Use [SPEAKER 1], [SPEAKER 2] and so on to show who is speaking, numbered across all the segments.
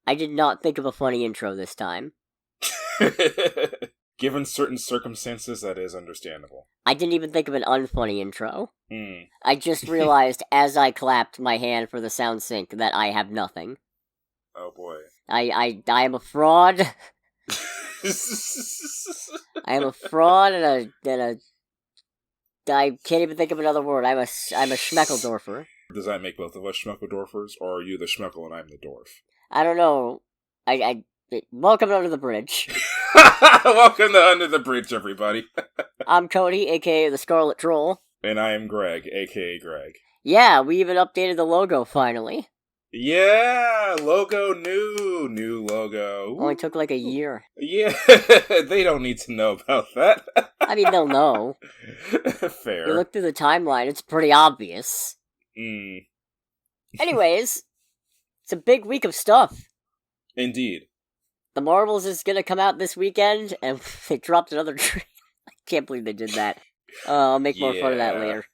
[SPEAKER 1] I did not think of a funny intro this time.
[SPEAKER 2] Given certain circumstances, that is understandable.
[SPEAKER 1] I didn't even think of an unfunny intro.
[SPEAKER 2] Mm.
[SPEAKER 1] I just realized as I clapped my hand for the sound sync that I have nothing.
[SPEAKER 2] Oh boy.
[SPEAKER 1] I am a fraud. I am a fraud and I can't even think of another word. I'm a Schmeckeldorfer.
[SPEAKER 2] Does that make both of us Schmeckeldorfers, or are you the Schmeckel and I'm the Dorf?
[SPEAKER 1] I don't know. Welcome to Under the Bridge.
[SPEAKER 2] Welcome to Under the Bridge, everybody.
[SPEAKER 1] I'm Cody, aka the Scarlet Troll.
[SPEAKER 2] And I am Greg, aka Greg.
[SPEAKER 1] Yeah, we even updated the logo finally.
[SPEAKER 2] Yeah, logo new logo.
[SPEAKER 1] Only took like a year.
[SPEAKER 2] Yeah, they don't need to know about that.
[SPEAKER 1] I mean, they'll know.
[SPEAKER 2] Fair.
[SPEAKER 1] You look through the timeline, it's pretty obvious. Anyways, it's a big week of stuff.
[SPEAKER 2] Indeed.
[SPEAKER 1] The Marvels is gonna come out this weekend, and they dropped another trailer. I can't believe they did that. I'll make more fun of that later.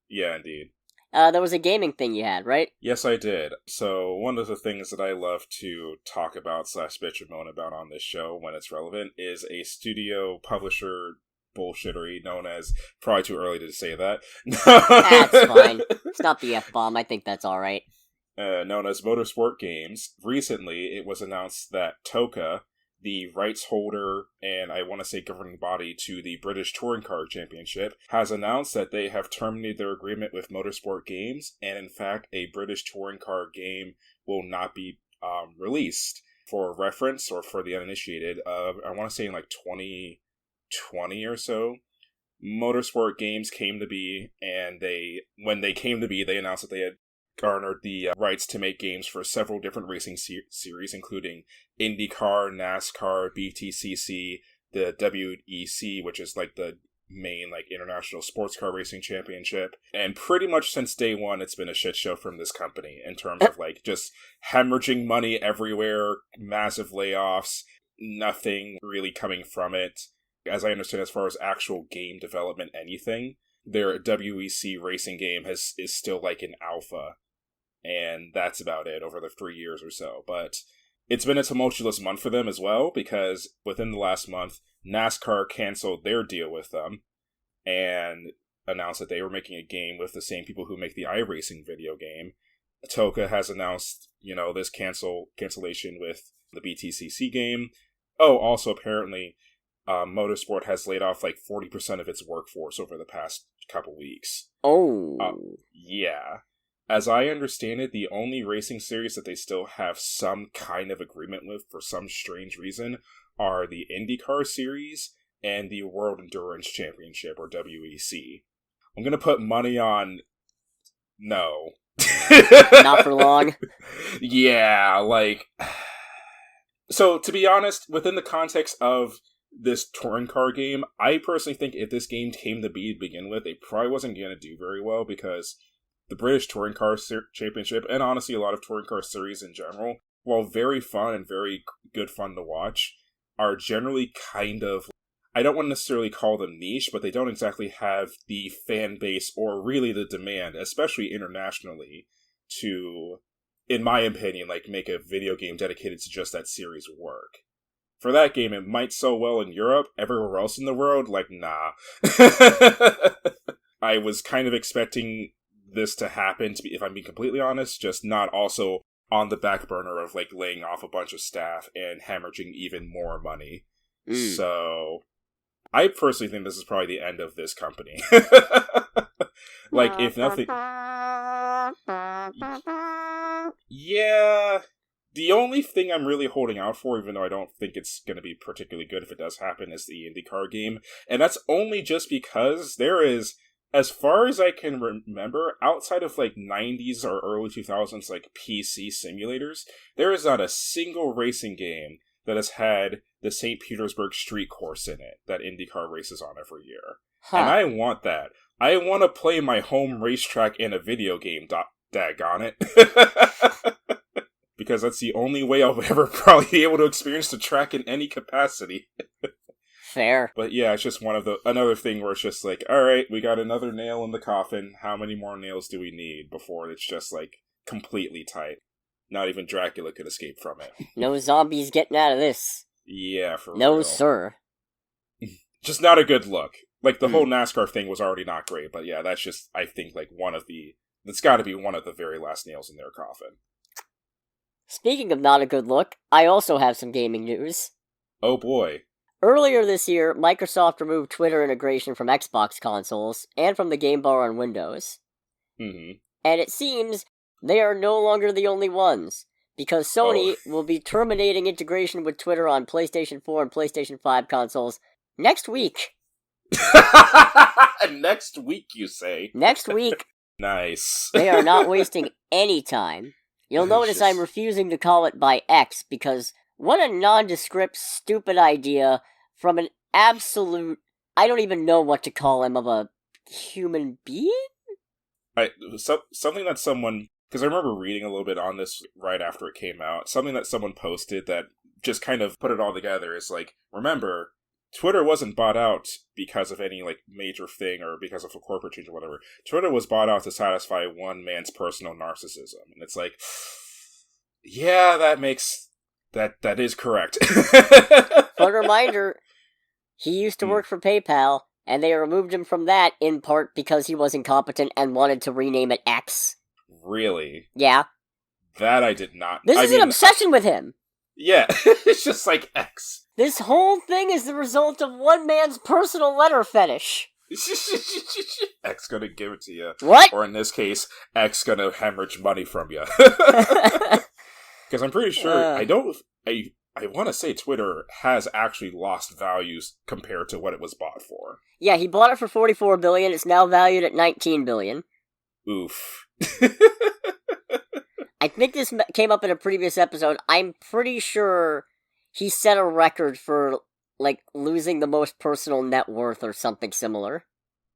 [SPEAKER 2] Yeah, indeed.
[SPEAKER 1] There was a gaming thing you had, right?
[SPEAKER 2] Yes, I did. So, one of the things that I love to talk about / bitch and moan about on this show when it's relevant is a studio publisher bullshittery known as, probably too early to say that.
[SPEAKER 1] That's fine. It's not the F-bomb, I think that's alright.
[SPEAKER 2] Known as Motorsport Games. Recently, it was announced that Toca, the rights holder and I want to say governing body to the British Touring Car Championship, has announced that they have terminated their agreement with Motorsport Games, and in fact, a British Touring Car game will not be released. For reference, or for the uninitiated, I want to say in like 2020 or so, Motorsport Games came to be, and when they came to be, they announced that they had garnered the rights to make games for several different racing series, including IndyCar, NASCAR, BTCC, the WEC, which is like the main like international sports car racing championship. And pretty much since day one, it's been a shit show from this company in terms of like just hemorrhaging money everywhere, massive layoffs, nothing really coming from it. As I understand, as far as actual game development, anything, their WEC racing game is still like an alpha. And that's about it over the 3 years or so. But it's been a tumultuous month for them as well, because within the last month, NASCAR canceled their deal with them and announced that they were making a game with the same people who make the iRacing video game. Toca has announced, this cancellation with the BTCC game. Oh, also apparently, Motorsport has laid off like 40% of its workforce over the past couple weeks.
[SPEAKER 1] Oh.
[SPEAKER 2] Yeah. As I understand it, the only racing series that they still have some kind of agreement with for some strange reason are the IndyCar series and the World Endurance Championship, or WEC. I'm going to put money on no.
[SPEAKER 1] Not for long.
[SPEAKER 2] Yeah, like... So, to be honest, within the context of this touring car game, I personally think if this game came to be to begin with, it probably wasn't going to do very well, because the British Touring Car Championship, and honestly a lot of touring car series in general, while very fun and very good fun to watch, are generally kind of, I don't want to necessarily call them niche, but they don't exactly have the fan base or really the demand, especially internationally, to, in my opinion, like make a video game dedicated to just that series work. For that game, it might sell well in Europe. Everywhere else in the world, like, nah. I was kind of expecting this to happen, to be, if I'm being completely honest, just not also on the back burner of, like, laying off a bunch of staff and hemorrhaging even more money. So, I personally think this is probably the end of this company. Like, if nothing... Yeah... The only thing I'm really holding out for, even though I don't think it's going to be particularly good if it does happen, is the IndyCar game. And that's only just because there is, as far as I can remember, outside of like 90s or early 2000s like PC simulators, there is not a single racing game that has had the St. Petersburg street course in it that IndyCar races on every year. Huh. And I want that. I want to play my home racetrack in a video game, daggone it. Because that's the only way I'll ever probably be able to experience the track in any capacity.
[SPEAKER 1] Fair.
[SPEAKER 2] But yeah, it's just another thing where it's just like, alright, we got another nail in the coffin. How many more nails do we need before it's just like completely tight? Not even Dracula could escape from it.
[SPEAKER 1] No zombies getting out of this.
[SPEAKER 2] Yeah, for real.
[SPEAKER 1] No, sir.
[SPEAKER 2] Just not a good look. Like, the whole NASCAR thing was already not great, but yeah, that's just, I think, like, that's gotta be one of the very last nails in their coffin.
[SPEAKER 1] Speaking of not a good look, I also have some gaming news.
[SPEAKER 2] Oh boy.
[SPEAKER 1] Earlier this year, Microsoft removed Twitter integration from Xbox consoles and from the game bar on Windows.
[SPEAKER 2] Mm-hmm.
[SPEAKER 1] And it seems they are no longer the only ones, because Sony will be terminating integration with Twitter on PlayStation 4 and PlayStation 5 consoles next week.
[SPEAKER 2] Next week, you say?
[SPEAKER 1] Next week.
[SPEAKER 2] Nice.
[SPEAKER 1] They are not wasting any time. You'll notice I'm refusing to call it by X, because what a nondescript, stupid idea from an absolute, I don't even know what to call him, of a human being?
[SPEAKER 2] Something that someone, because I remember reading a little bit on this right after it came out, something that someone posted that just kind of put it all together is like, remember, Twitter wasn't bought out because of any, like, major thing or because of a corporate change or whatever. Twitter was bought out to satisfy one man's personal narcissism. And it's like, yeah, that is correct.
[SPEAKER 1] But reminder, he used to work for PayPal, and they removed him from that in part because he was incompetent and wanted to rename it X.
[SPEAKER 2] Really?
[SPEAKER 1] Yeah.
[SPEAKER 2] That I did not.
[SPEAKER 1] This is an obsession with him.
[SPEAKER 2] Yeah, it's just like X.
[SPEAKER 1] This whole thing is the result of one man's personal letter fetish.
[SPEAKER 2] X gonna give it to you.
[SPEAKER 1] What?
[SPEAKER 2] Or in this case, X gonna hemorrhage money from you. Because I'm pretty sure, I want to say Twitter has actually lost values compared to what it was bought for.
[SPEAKER 1] Yeah, he bought it for $44 billion. It's now valued at $19 billion.
[SPEAKER 2] Oof.
[SPEAKER 1] I think this came up in a previous episode. I'm pretty sure he set a record for, like, losing the most personal net worth or something similar.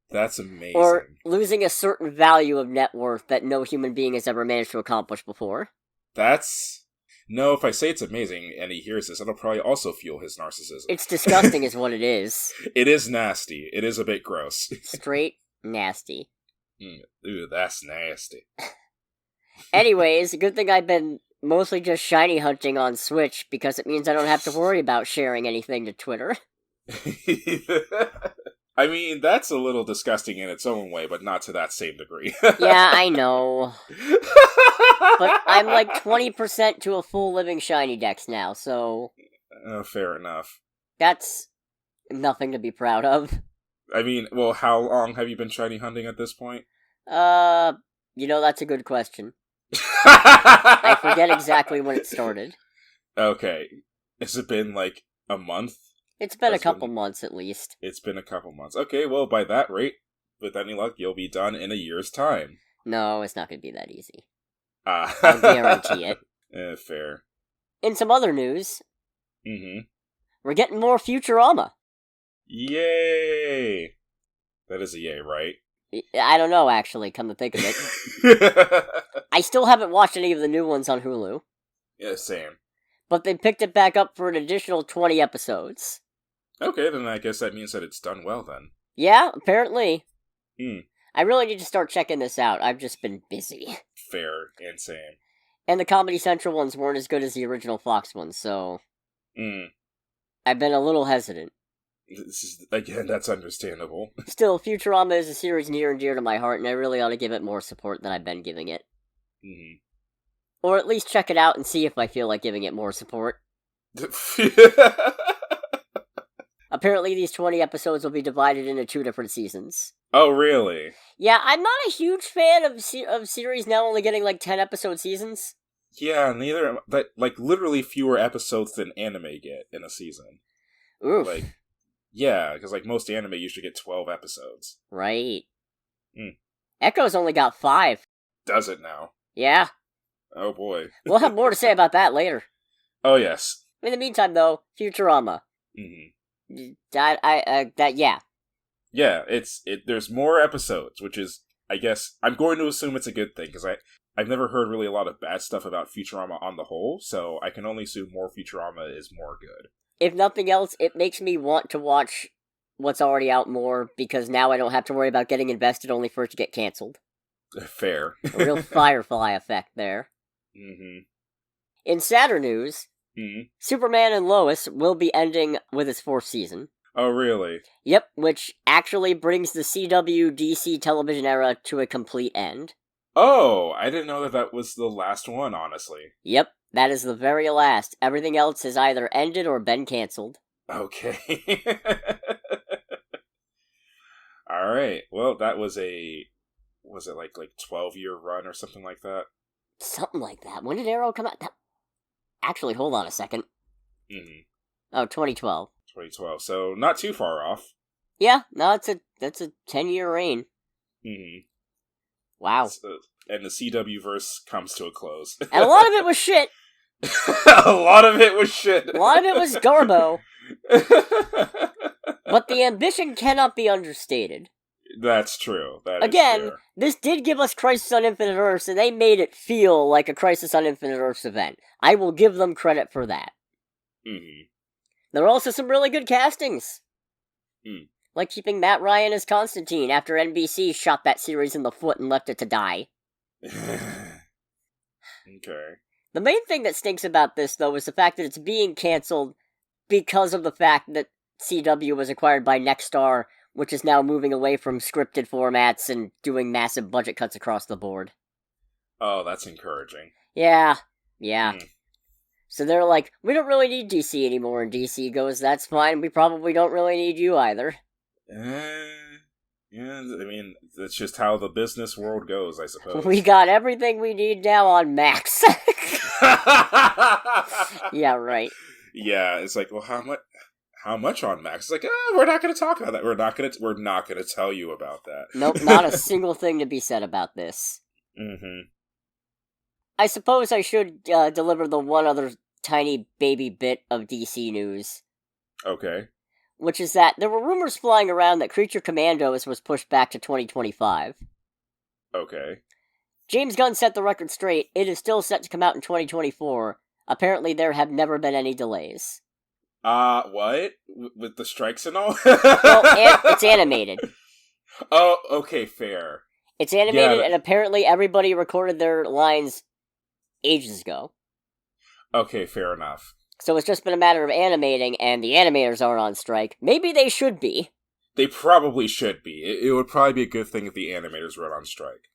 [SPEAKER 2] That's amazing.
[SPEAKER 1] Or losing a certain value of net worth that no human being has ever managed to accomplish before.
[SPEAKER 2] No, if I say it's amazing and he hears this, it'll probably also fuel his narcissism.
[SPEAKER 1] It's disgusting is what it is.
[SPEAKER 2] It is nasty. It is a bit gross.
[SPEAKER 1] Straight nasty.
[SPEAKER 2] Ooh, that's nasty.
[SPEAKER 1] Anyways, good thing I've been mostly just shiny hunting on Switch, because it means I don't have to worry about sharing anything to Twitter.
[SPEAKER 2] I mean, that's a little disgusting in its own way, but not to that same degree.
[SPEAKER 1] Yeah, I know. But I'm like 20% to a full living shiny dex now, so...
[SPEAKER 2] Fair enough.
[SPEAKER 1] That's nothing to be proud of.
[SPEAKER 2] I mean, well, how long have you been shiny hunting at this point?
[SPEAKER 1] That's a good question. I forget exactly when it started.
[SPEAKER 2] Okay. Has it been, like, a month?
[SPEAKER 1] It's been a couple months, at least.
[SPEAKER 2] It's been a couple months. Okay, well, by that rate, with any luck, you'll be done in a year's time.
[SPEAKER 1] No, it's not going to be that easy. I'll guarantee it.
[SPEAKER 2] Fair.
[SPEAKER 1] In some other news,
[SPEAKER 2] we're
[SPEAKER 1] getting more Futurama.
[SPEAKER 2] Yay! That is a yay, right?
[SPEAKER 1] I don't know, actually, come to think of it. I still haven't watched any of the new ones on Hulu.
[SPEAKER 2] Yeah, same.
[SPEAKER 1] But they picked it back up for an additional 20 episodes.
[SPEAKER 2] Okay, then I guess that means that it's done well, then.
[SPEAKER 1] Yeah, apparently. I really need to start checking this out. I've just been busy.
[SPEAKER 2] Fair and same.
[SPEAKER 1] And the Comedy Central ones weren't as good as the original Fox ones, so... I've been a little hesitant.
[SPEAKER 2] Again, that's understandable.
[SPEAKER 1] Still, Futurama is a series near and dear to my heart, and I really ought to give it more support than I've been giving it. Or at least check it out and see if I feel like giving it more support. Apparently these 20 episodes will be divided into 2 different seasons.
[SPEAKER 2] Oh, really?
[SPEAKER 1] Yeah, I'm not a huge fan of series now only getting like 10 episode seasons.
[SPEAKER 2] Yeah, neither. But like literally fewer episodes than anime get in a season.
[SPEAKER 1] Oof.
[SPEAKER 2] Like, yeah, because like most anime usually get 12 episodes.
[SPEAKER 1] Right. Echo's only got 5.
[SPEAKER 2] Does it now?
[SPEAKER 1] Yeah.
[SPEAKER 2] Oh boy.
[SPEAKER 1] We'll have more to say about that later.
[SPEAKER 2] Oh yes.
[SPEAKER 1] In the meantime, though, Futurama. Yeah.
[SPEAKER 2] Yeah, there's more episodes, which is, I guess, I'm going to assume it's a good thing, because I've never heard really a lot of bad stuff about Futurama on the whole, so I can only assume more Futurama is more good.
[SPEAKER 1] If nothing else, it makes me want to watch what's already out more, because now I don't have to worry about getting invested only for it to get cancelled.
[SPEAKER 2] Fair.
[SPEAKER 1] A real Firefly effect there. In sadder news, Superman and Lois will be ending with its 4th season.
[SPEAKER 2] Oh, really?
[SPEAKER 1] Yep, which actually brings the CW DC television era to a complete end.
[SPEAKER 2] Oh, I didn't know that was the last one, honestly.
[SPEAKER 1] Yep, that is the very last. Everything else has either ended or been cancelled.
[SPEAKER 2] Okay. Alright, well, that was was it like 12-year run or something like that?
[SPEAKER 1] Something like that. When did Arrow come out? Actually, hold on a second. Oh, 2012.
[SPEAKER 2] 2012, so not too far off.
[SPEAKER 1] Yeah, no, that's a 10-year reign. Wow.
[SPEAKER 2] And the CW verse comes to a close.
[SPEAKER 1] And a lot of it was shit.
[SPEAKER 2] A lot of it was shit.
[SPEAKER 1] A lot of it was garbo. But the ambition cannot be understated.
[SPEAKER 2] That's true.
[SPEAKER 1] Again, this did give us Crisis on Infinite Earths, and they made it feel like a Crisis on Infinite Earths event. I will give them credit for that. There are also some really good castings. Like keeping Matt Ryan as Constantine after NBC shot that series in the foot and left it to die.
[SPEAKER 2] Okay.
[SPEAKER 1] The main thing that stinks about this, though, is the fact that it's being cancelled because of the fact that CW was acquired by Nexstar, which is now moving away from scripted formats and doing massive budget cuts across the board.
[SPEAKER 2] Oh, that's encouraging.
[SPEAKER 1] Yeah. So they're like, we don't really need DC anymore, and DC goes, that's fine, we probably don't really need you either.
[SPEAKER 2] Yeah, I mean, that's just how the business world goes, I suppose.
[SPEAKER 1] We got everything we need now on Max. Yeah, right.
[SPEAKER 2] Yeah, it's like, well, how much on Max? It's like, we're not going to talk about that. We're not going to tell you about that.
[SPEAKER 1] Nope, not a single thing to be said about this. I suppose I should deliver the one other tiny baby bit of DC news.
[SPEAKER 2] Okay.
[SPEAKER 1] Which is that there were rumors flying around that Creature Commandos was pushed back to 2025.
[SPEAKER 2] Okay.
[SPEAKER 1] James Gunn set the record straight. It is still set to come out in 2024. Apparently there have never been any delays.
[SPEAKER 2] What? With the strikes and all?
[SPEAKER 1] Well, it's animated.
[SPEAKER 2] Oh, okay, fair.
[SPEAKER 1] It's animated, and apparently everybody recorded their lines ages ago.
[SPEAKER 2] Okay, fair enough.
[SPEAKER 1] So it's just been a matter of animating, and the animators aren't on strike. Maybe they should be.
[SPEAKER 2] They probably should be. It would probably be a good thing if the animators were on strike.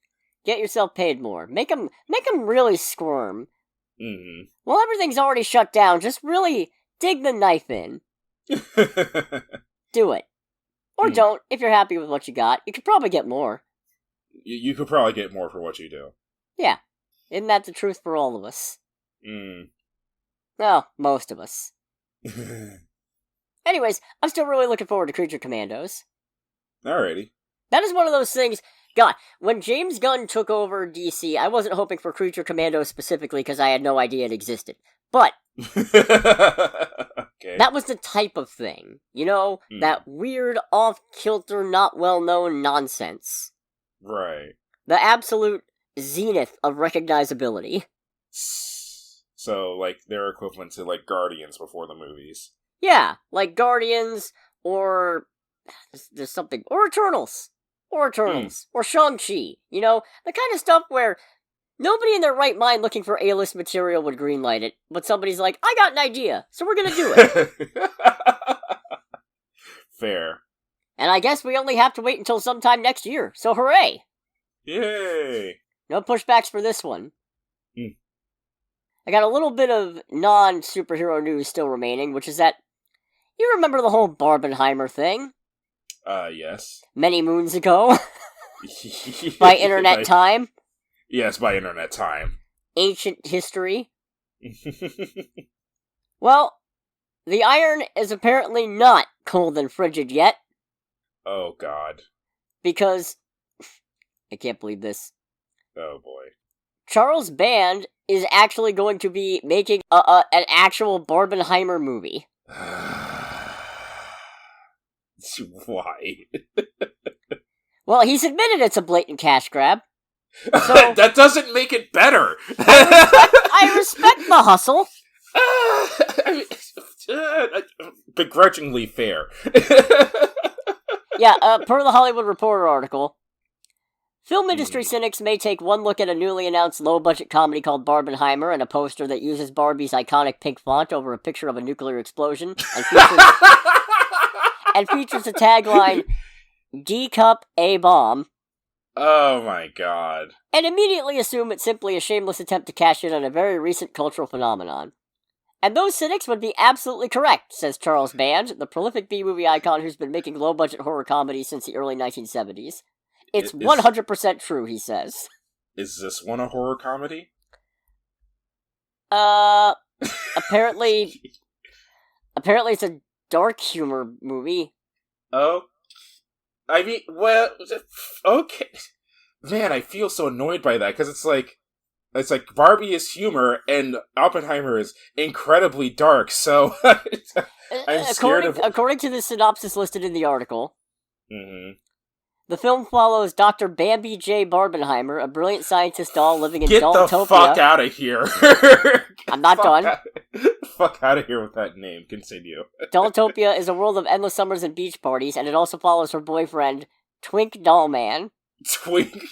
[SPEAKER 1] Get yourself paid more. Make them really squirm.
[SPEAKER 2] Mm-hmm.
[SPEAKER 1] Well, everything's already shut down. Just really dig the knife in. Do it. Or don't, if you're happy with what you got. You could probably get more.
[SPEAKER 2] You could probably get more for what you do.
[SPEAKER 1] Yeah. Isn't that the truth for all of us? Well, most of us. Anyways, I'm still really looking forward to Creature Commandos.
[SPEAKER 2] Alrighty.
[SPEAKER 1] That is one of those things... God, when James Gunn took over DC, I wasn't hoping for Creature Commandos specifically because I had no idea it existed. But...
[SPEAKER 2] Okay.
[SPEAKER 1] That was the type of thing. You know? That weird, off-kilter, not well-known nonsense.
[SPEAKER 2] Right.
[SPEAKER 1] The absolute zenith of recognizability.
[SPEAKER 2] So, like, they're equivalent to, like, Guardians before the movies.
[SPEAKER 1] Yeah, like Guardians, or... There's something... Or Eternals. Or Shang-Chi. You know, the kind of stuff where nobody in their right mind looking for A-list material would greenlight it, but somebody's like, I got an idea, so we're gonna do it.
[SPEAKER 2] Fair.
[SPEAKER 1] And I guess we only have to wait until sometime next year, so hooray!
[SPEAKER 2] Yay!
[SPEAKER 1] No pushbacks for this one. I got a little bit of non-superhero news still remaining, which is that... You remember the whole Barbenheimer thing?
[SPEAKER 2] Yes.
[SPEAKER 1] Many moons ago? By internet time?
[SPEAKER 2] Yes, by internet time.
[SPEAKER 1] Ancient history? Well, the iron is apparently not cold and frigid yet.
[SPEAKER 2] Oh, God.
[SPEAKER 1] Because... I can't believe this.
[SPEAKER 2] Oh, boy.
[SPEAKER 1] Charles Band is actually going to be making an actual Barbenheimer movie.
[SPEAKER 2] Why?
[SPEAKER 1] Well, he's admitted it's a blatant cash grab. So
[SPEAKER 2] that doesn't make it better.
[SPEAKER 1] I respect the hustle.
[SPEAKER 2] Begrudgingly fair.
[SPEAKER 1] Yeah, per the Hollywood Reporter article, Film industry cynics may take one look at a newly announced low-budget comedy called Barbenheimer and a poster that uses Barbie's iconic pink font over a picture of a nuclear explosion and features the tagline, D-Cup A-Bomb.
[SPEAKER 2] Oh my god.
[SPEAKER 1] And immediately assume it's simply a shameless attempt to cash in on a very recent cultural phenomenon. And those cynics would be absolutely correct, says Charles Band, the prolific B-movie icon who's been making low-budget horror comedies since the early 1970s. It's 100% true, he says.
[SPEAKER 2] Is this one a horror comedy?
[SPEAKER 1] Apparently it's a dark humor movie.
[SPEAKER 2] Oh. I mean, well, okay. Man, I feel so annoyed by that, because it's like Barbie is humor, and Oppenheimer is incredibly dark, so I'm scared of...
[SPEAKER 1] According to the synopsis listed in the article,
[SPEAKER 2] mm-hmm.
[SPEAKER 1] The film follows Dr. Bambi J. Barbenheimer, a brilliant scientist doll living in
[SPEAKER 2] Get
[SPEAKER 1] Daltopia.
[SPEAKER 2] Get the fuck out of here.
[SPEAKER 1] I'm not done.
[SPEAKER 2] Fuck out of here with that name. Continue.
[SPEAKER 1] Daltopia is a world of endless summers and beach parties, and it also follows her boyfriend, Twink Dollman.
[SPEAKER 2] Twink?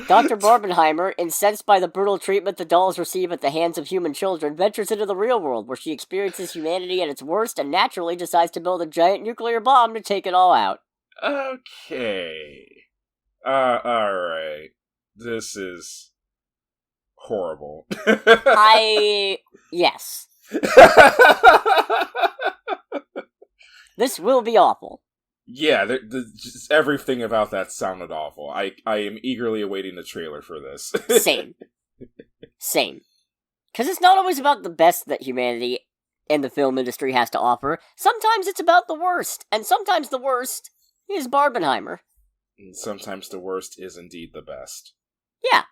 [SPEAKER 1] Dr. Barbenheimer, incensed by the brutal treatment the dolls receive at the hands of human children, ventures into the real world, where she experiences humanity at its worst and naturally decides to build a giant nuclear bomb to take it all out.
[SPEAKER 2] Okay. Alright. This is... horrible.
[SPEAKER 1] Yes. This will be awful.
[SPEAKER 2] Yeah, just everything about that sounded awful. I am eagerly awaiting the trailer for this.
[SPEAKER 1] Same. Because it's not always about the best that humanity and the film industry has to offer. Sometimes it's about the worst, and sometimes the worst is Barbenheimer.
[SPEAKER 2] And sometimes the worst is indeed the best.
[SPEAKER 1] Yeah.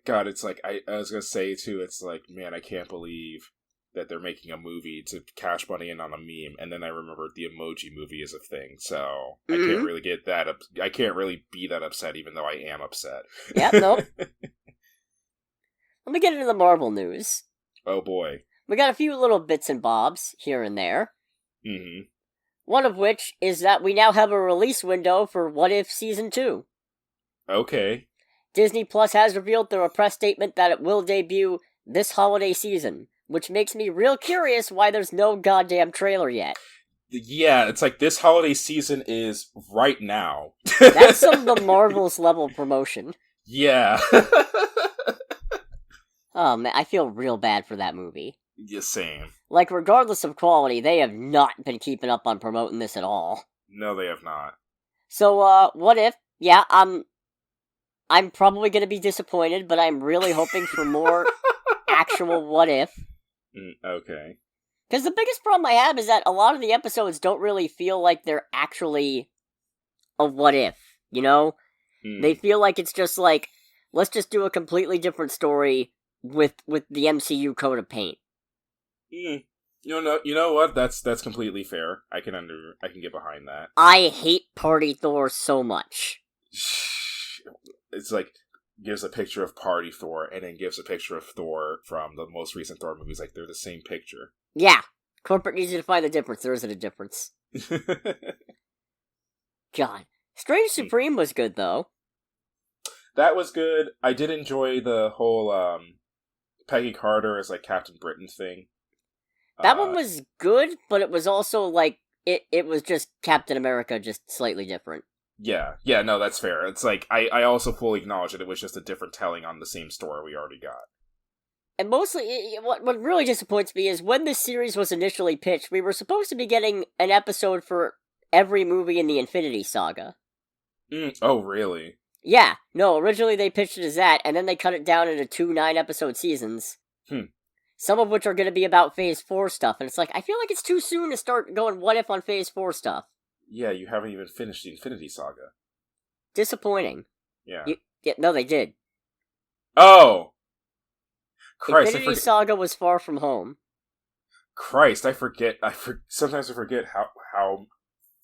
[SPEAKER 2] God, it's like, I was gonna say, too, it's like, man, I can't believe that they're making a movie to cash money in on a meme, and then I remembered the Emoji Movie is a thing, so I can't really get that I can't really be that upset, even though I am upset.
[SPEAKER 1] Yep, nope. Let me get into the Marvel news.
[SPEAKER 2] Oh boy.
[SPEAKER 1] We got a few little bits and bobs here and there.
[SPEAKER 2] Mm-hmm.
[SPEAKER 1] One of which is that we now have a release window for What If Season 2.
[SPEAKER 2] Okay.
[SPEAKER 1] Disney Plus has revealed through a press statement that it will debut this holiday season, which makes me real curious why there's no goddamn trailer yet.
[SPEAKER 2] Yeah, it's like this holiday season is right now.
[SPEAKER 1] That's some of the Marvel's level promotion.
[SPEAKER 2] Yeah.
[SPEAKER 1] Oh man, I feel real bad for that movie.
[SPEAKER 2] Yeah, same.
[SPEAKER 1] Like, regardless of quality, they have not been keeping up on promoting this at all.
[SPEAKER 2] No, they have not.
[SPEAKER 1] So, What If? Yeah, I'm probably gonna be disappointed, but I'm really hoping for more actual What If.
[SPEAKER 2] Okay.
[SPEAKER 1] Because the biggest problem I have is that a lot of the episodes don't really feel like they're actually a what if, you know? They feel like it's just like, let's just do a completely different story with the MCU coat of paint.
[SPEAKER 2] You know what? That's completely fair. I can get behind that.
[SPEAKER 1] I hate Party Thor so much.
[SPEAKER 2] It's like, gives a picture of Party Thor, and then gives a picture of Thor from the most recent Thor movies, like they're the same picture.
[SPEAKER 1] Yeah. Corporate needs you to find the difference. There isn't a difference. God. Strange Supreme was good, though.
[SPEAKER 2] That was good. I did enjoy the whole, Peggy Carter as, like, Captain Britain thing.
[SPEAKER 1] That one was good, but it was also, like, it was just Captain America, just slightly different.
[SPEAKER 2] Yeah, no, that's fair. It's like, I also fully acknowledge that it was just a different telling on the same story we already got.
[SPEAKER 1] And mostly, what really disappoints me is when this series was initially pitched, we were supposed to be getting an episode for every movie in the Infinity Saga.
[SPEAKER 2] Oh, really?
[SPEAKER 1] Yeah, no, originally they pitched it as that, and then they cut it down into 2 9-episode seasons. Some of which are going to be about Phase 4 stuff, and it's like, I feel like it's too soon to start going what if on Phase 4 stuff.
[SPEAKER 2] Yeah, you haven't even finished the Infinity Saga.
[SPEAKER 1] Disappointing.
[SPEAKER 2] Yeah.
[SPEAKER 1] No, they did.
[SPEAKER 2] Oh! Christ,
[SPEAKER 1] Infinity Saga was Far From Home.
[SPEAKER 2] Christ, I forget. Sometimes I forget how,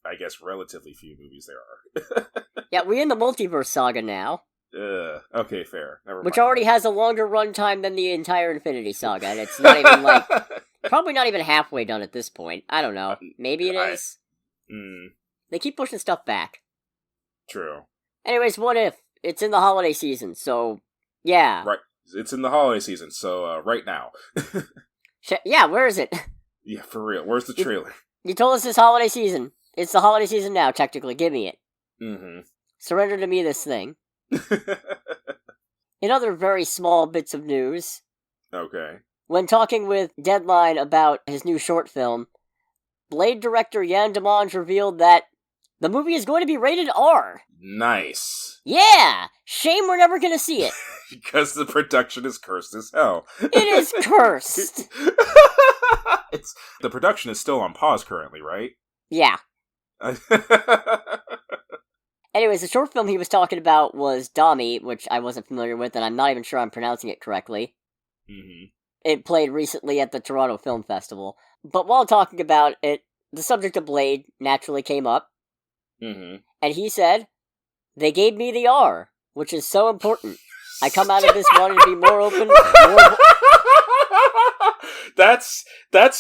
[SPEAKER 2] I guess, relatively few movies there are.
[SPEAKER 1] Yeah, we're in the Multiverse Saga now.
[SPEAKER 2] Okay, fair. Never mind.
[SPEAKER 1] Which already has a longer runtime than the entire Infinity Saga, and it's not even, probably not even halfway done at this point. I don't know. Maybe it is? They keep pushing stuff back.
[SPEAKER 2] True.
[SPEAKER 1] Anyways, what if? It's in the holiday season, so yeah.
[SPEAKER 2] Right. It's in the holiday season, so right now.
[SPEAKER 1] Yeah, where is it?
[SPEAKER 2] Yeah, for real. Where's the trailer?
[SPEAKER 1] You told us this holiday season. It's the holiday season now, technically. Give me it.
[SPEAKER 2] Mm-hmm.
[SPEAKER 1] Surrender to me this thing. In other very small bits of news,
[SPEAKER 2] Okay.
[SPEAKER 1] when talking with Deadline about his new short film, Blade director Jan Demange revealed that the movie is going to be rated R.
[SPEAKER 2] Nice.
[SPEAKER 1] Yeah! Shame we're never gonna see it.
[SPEAKER 2] Because the production is cursed as hell.
[SPEAKER 1] It is cursed.
[SPEAKER 2] The production is still on pause currently, right?
[SPEAKER 1] Yeah. Anyways, the short film he was talking about was Dami, which I wasn't familiar with, and I'm not even sure I'm pronouncing it correctly.
[SPEAKER 2] Mm-hmm.
[SPEAKER 1] It played recently at the Toronto Film Festival. But while talking about it, the subject of Blade naturally came up.
[SPEAKER 2] Mm-hmm.
[SPEAKER 1] And he said, "They gave me the R, which is so important. I come out of this wanting to be more open, more..."
[SPEAKER 2] That's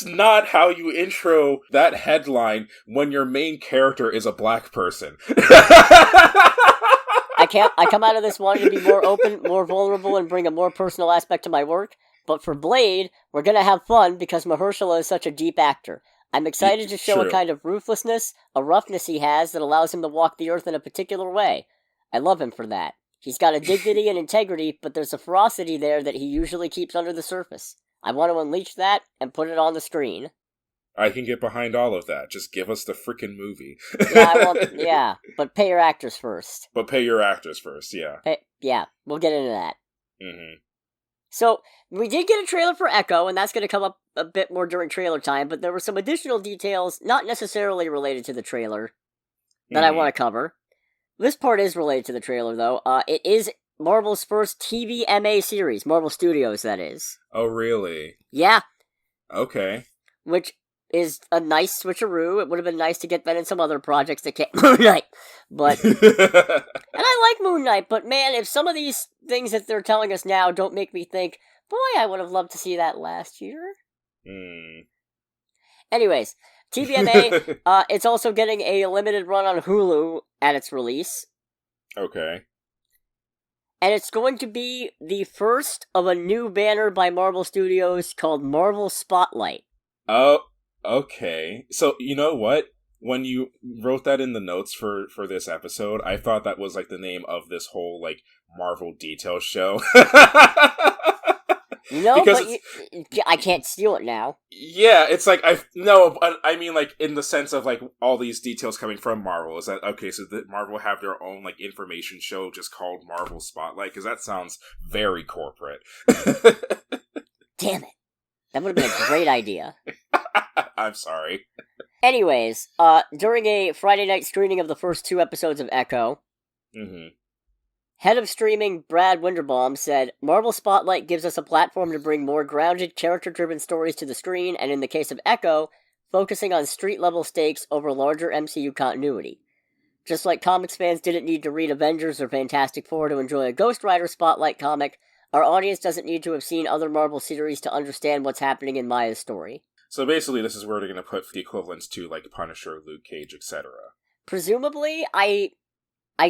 [SPEAKER 2] not how you intro that headline when your main character is a black person.
[SPEAKER 1] I come out of this wanting to be more open, more vulnerable, and bring a more personal aspect to my work. But for Blade, we're gonna have fun because Mahershala is such a deep actor. I'm excited to show a kind of ruthlessness, a roughness he has that allows him to walk the earth in a particular way. I love him for that. He's got a dignity and integrity, but there's a ferocity there that he usually keeps under the surface. I want to unleash that and put it on the screen.
[SPEAKER 2] I can get behind all of that. Just give us the freaking movie.
[SPEAKER 1] Yeah, but pay your actors first.
[SPEAKER 2] But pay your actors first, yeah.
[SPEAKER 1] Yeah, we'll get into that.
[SPEAKER 2] Mm-hmm.
[SPEAKER 1] So, we did get a trailer for Echo, and that's going to come up a bit more during trailer time, but there were some additional details, not necessarily related to the trailer, that I want to cover. This part is related to the trailer, though. It is Marvel's first TVMA series, Marvel Studios, that is.
[SPEAKER 2] Oh, really?
[SPEAKER 1] Yeah.
[SPEAKER 2] Okay.
[SPEAKER 1] Which is a nice switcheroo. It would have been nice to get that in some other projects that can't... Moon Knight! But... and I like Moon Knight, but man, if some of these things that they're telling us now don't make me think, boy, I would have loved to see that last year. Anyways, TVMA, it's also getting a limited run on Hulu at its release.
[SPEAKER 2] Okay.
[SPEAKER 1] And it's going to be the first of a new banner by Marvel Studios called Marvel Spotlight.
[SPEAKER 2] Oh, okay. So, you know what? When you wrote that in the notes for this episode, I thought that was, like, the name of this whole, like, Marvel detail show.
[SPEAKER 1] No, because but I can't steal it now.
[SPEAKER 2] Yeah, it's like, I mean, like, in the sense of, like, all these details coming from Marvel. Is that, okay, so Marvel have their own, like, information show just called Marvel Spotlight? Because that sounds very corporate.
[SPEAKER 1] Damn it. That would have been a great idea.
[SPEAKER 2] I'm sorry.
[SPEAKER 1] Anyways, during a Friday night screening of the first 2 episodes of Echo, head of streaming Brad Winderbaum said, "Marvel Spotlight gives us a platform to bring more grounded, character-driven stories to the screen, and in the case of Echo, focusing on street-level stakes over larger MCU continuity. Just like comics fans didn't need to read Avengers or Fantastic Four to enjoy a Ghost Rider Spotlight comic, our audience doesn't need to have seen other Marvel series to understand what's happening in Maya's story."
[SPEAKER 2] So basically, this is where they're going to put the equivalents to, like, Punisher, Luke Cage, etc.
[SPEAKER 1] Presumably, I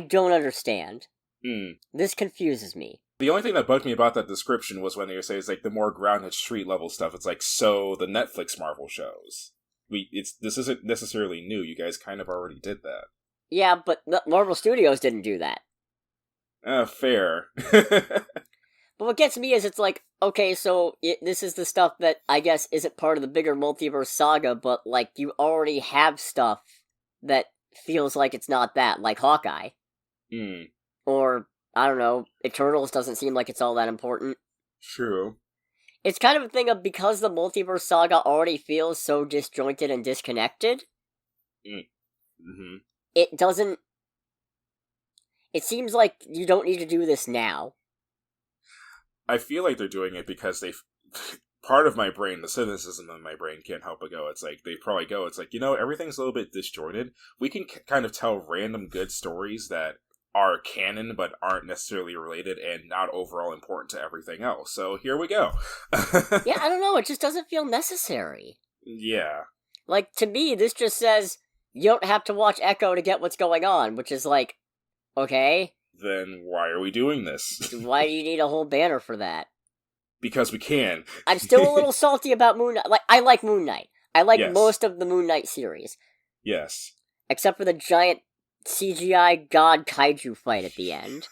[SPEAKER 1] don't understand. This confuses me.
[SPEAKER 2] The only thing that bugged me about that description was when they say it's like the more grounded street level stuff. It's like, so the Netflix Marvel shows. This isn't necessarily new. You guys kind of already did that.
[SPEAKER 1] Yeah, but Marvel Studios didn't do that.
[SPEAKER 2] Fair.
[SPEAKER 1] But what gets me is it's like, okay, so this is the stuff that I guess isn't part of the bigger multiverse saga, but like you already have stuff that feels like it's not that, like Hawkeye. Or, I don't know, Eternals doesn't seem like it's all that important.
[SPEAKER 2] True.
[SPEAKER 1] It's kind of a thing of, because the multiverse saga already feels so disjointed and disconnected, it doesn't... It seems like you don't need to do this now.
[SPEAKER 2] I feel like they're doing it because part of my brain, the cynicism in my brain can't help but go, it's like, they probably go, it's like, everything's a little bit disjointed. We can kind of tell random good stories that are canon but aren't necessarily related and not overall important to everything else. So here we go.
[SPEAKER 1] Yeah, I don't know, it just doesn't feel necessary.
[SPEAKER 2] Yeah.
[SPEAKER 1] Like, to me, this just says, you don't have to watch Echo to get what's going on, which is like, okay.
[SPEAKER 2] Then why are we doing this?
[SPEAKER 1] Why do you need a whole banner for that?
[SPEAKER 2] Because we can.
[SPEAKER 1] I'm still a little salty about Moon Knight. Like, I like Moon Knight. I like
[SPEAKER 2] Yes.
[SPEAKER 1] most of the Moon Knight series.
[SPEAKER 2] Yes.
[SPEAKER 1] Except for the giant CGI god kaiju fight at the end.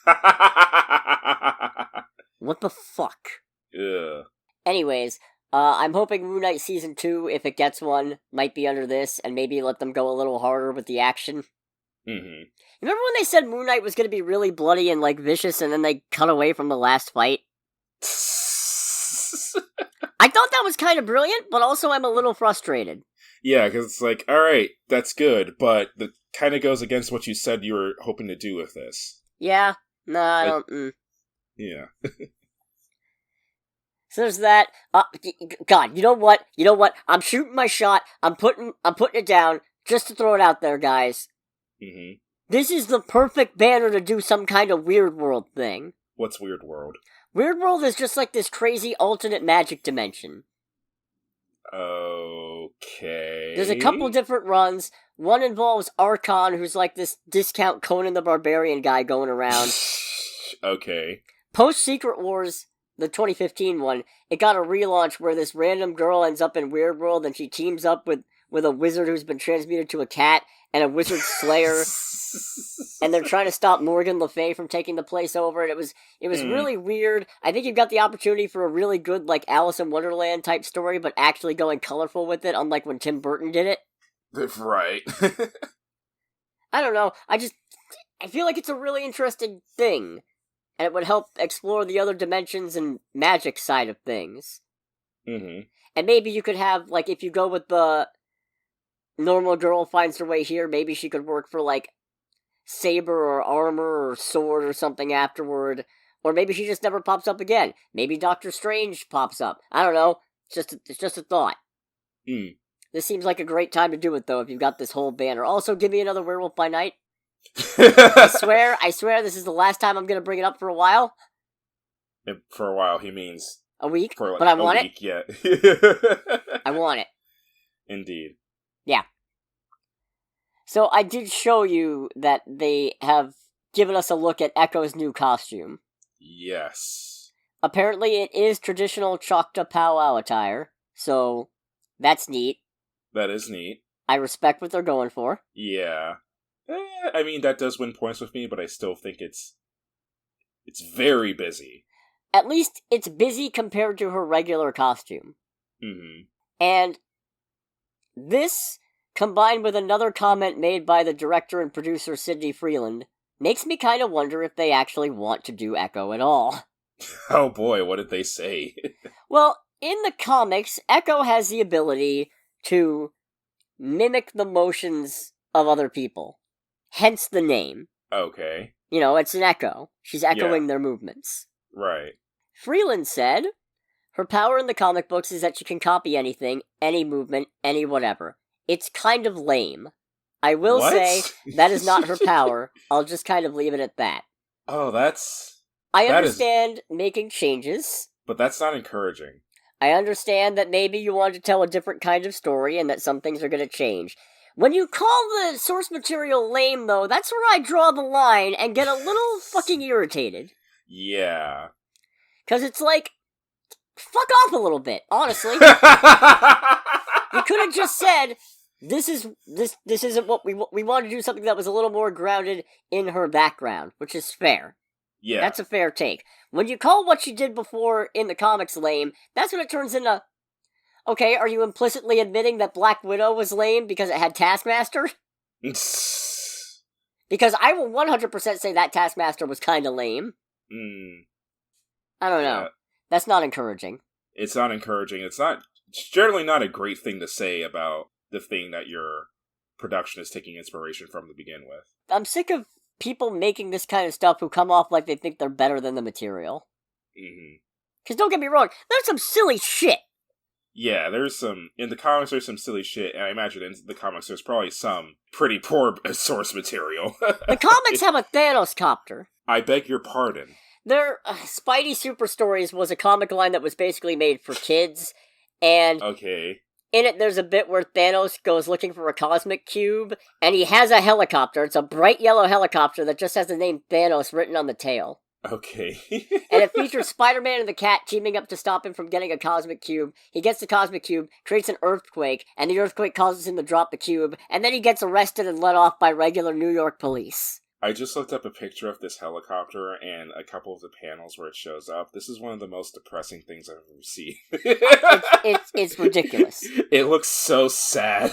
[SPEAKER 1] What the fuck?
[SPEAKER 2] Ugh.
[SPEAKER 1] Anyways, I'm hoping Moon Knight Season 2, if it gets one, might be under this, and maybe let them go a little harder with the action.
[SPEAKER 2] Mm-hmm.
[SPEAKER 1] Remember when they said Moon Knight was going to be really bloody and, like, vicious, and then they cut away from the last fight? I thought that was kind of brilliant, but also I'm a little frustrated.
[SPEAKER 2] Yeah, because it's like, alright, that's good, but that kind of goes against what you said you were hoping to do with this.
[SPEAKER 1] Yeah? No, I don't...
[SPEAKER 2] Yeah.
[SPEAKER 1] So there's that. God, you know what? I'm shooting my shot. I'm putting it down just to throw it out there, guys.
[SPEAKER 2] Mm-hmm.
[SPEAKER 1] This is the perfect banner to do some kind of Weird World thing.
[SPEAKER 2] What's Weird World?
[SPEAKER 1] Weird World is just like this crazy alternate magic dimension.
[SPEAKER 2] Okay.
[SPEAKER 1] There's a couple different runs. One involves Archon, who's like this discount Conan the Barbarian guy going around.
[SPEAKER 2] Okay.
[SPEAKER 1] Post Secret Wars, the 2015 one, it got a relaunch where this random girl ends up in Weird World and she teams up with a wizard who's been transmuted to a cat and a wizard slayer. And they're trying to stop Morgan Le Fay from taking the place over, and it was really weird. I think you've got the opportunity for a really good, like, Alice in Wonderland type story, but actually going colorful with it, unlike when Tim Burton did it.
[SPEAKER 2] Right.
[SPEAKER 1] I don't know, I feel like it's a really interesting thing, and it would help explore the other dimensions and magic side of things.
[SPEAKER 2] Mm-hmm.
[SPEAKER 1] And maybe you could have, like, if you go with the normal girl finds her way here, maybe she could work for, like, saber or armor or sword or something afterward, or maybe she just never pops up again. Maybe Doctor Strange pops up. I don't know. It's just a thought. This seems like a great time to do it, though, if you've got this whole banner. Also, give me another Werewolf by Night. I swear this is the last time I'm going to bring it up for a while.
[SPEAKER 2] For a while, he means
[SPEAKER 1] a week,
[SPEAKER 2] for like
[SPEAKER 1] but I want
[SPEAKER 2] it. Yeah.
[SPEAKER 1] I want it.
[SPEAKER 2] Indeed.
[SPEAKER 1] Yeah. So I did show you that they have given us a look at Echo's new costume.
[SPEAKER 2] Yes.
[SPEAKER 1] Apparently it is traditional Choctaw Powwow attire, so that's neat.
[SPEAKER 2] That is neat.
[SPEAKER 1] I respect what they're going for.
[SPEAKER 2] Yeah. I mean, that does win points with me, but I still think it's very busy.
[SPEAKER 1] At least it's busy compared to her regular costume.
[SPEAKER 2] Mm-hmm.
[SPEAKER 1] And this, combined with another comment made by the director and producer Sidney Freeland, makes me kind of wonder if they actually want to do Echo at all.
[SPEAKER 2] Oh boy, what did they say?
[SPEAKER 1] Well, in the comics, Echo has the ability to mimic the motions of other people. Hence the name.
[SPEAKER 2] Okay.
[SPEAKER 1] You know, it's an echo. She's echoing their movements.
[SPEAKER 2] Right.
[SPEAKER 1] Freeland said, her power in the comic books is that she can copy anything, any movement, any whatever. It's kind of lame. I will say, that is not her power. I'll just kind of leave it at that.
[SPEAKER 2] Oh,
[SPEAKER 1] I understand making changes.
[SPEAKER 2] But that's not encouraging.
[SPEAKER 1] I understand that maybe you want to tell a different kind of story and that some things are going to change. When you call the source material lame, though, that's where I draw the line and get a little fucking irritated.
[SPEAKER 2] Yeah.
[SPEAKER 1] Because it's like, fuck off a little bit, honestly. You could have just said, this isn't what we want to do, something that was a little more grounded in her background, which is fair.
[SPEAKER 2] Yeah.
[SPEAKER 1] That's a fair take. When you call what she did before in the comics lame, that's when it turns into, okay, are you implicitly admitting that Black Widow was lame because it had Taskmaster? Because I will 100% say that Taskmaster was kind of lame. I don't know. That's not encouraging.
[SPEAKER 2] It's not encouraging. It's generally not a great thing to say about the thing that your production is taking inspiration from to begin with.
[SPEAKER 1] I'm sick of people making this kind of stuff who come off like they think they're better than the material. Because don't get me wrong, there's some silly shit.
[SPEAKER 2] Yeah, in the comics there's some silly shit, and I imagine in the comics there's probably some pretty poor source material.
[SPEAKER 1] The comics have a Thanos copter.
[SPEAKER 2] I beg your pardon.
[SPEAKER 1] Their Spidey Super Stories was a comic line that was basically made for kids, and
[SPEAKER 2] okay,
[SPEAKER 1] in it, there's a bit where Thanos goes looking for a cosmic cube, and he has a helicopter. It's a bright yellow helicopter that just has the name Thanos written on the tail.
[SPEAKER 2] Okay.
[SPEAKER 1] And it features Spider-Man and the cat teaming up to stop him from getting a cosmic cube. He gets the cosmic cube, creates an earthquake, and the earthquake causes him to drop the cube, and then he gets arrested and let off by regular New York police.
[SPEAKER 2] I just looked up a picture of this helicopter and a couple of the panels where it shows up. This is one of the most depressing things I've ever seen.
[SPEAKER 1] It's ridiculous.
[SPEAKER 2] It looks so sad.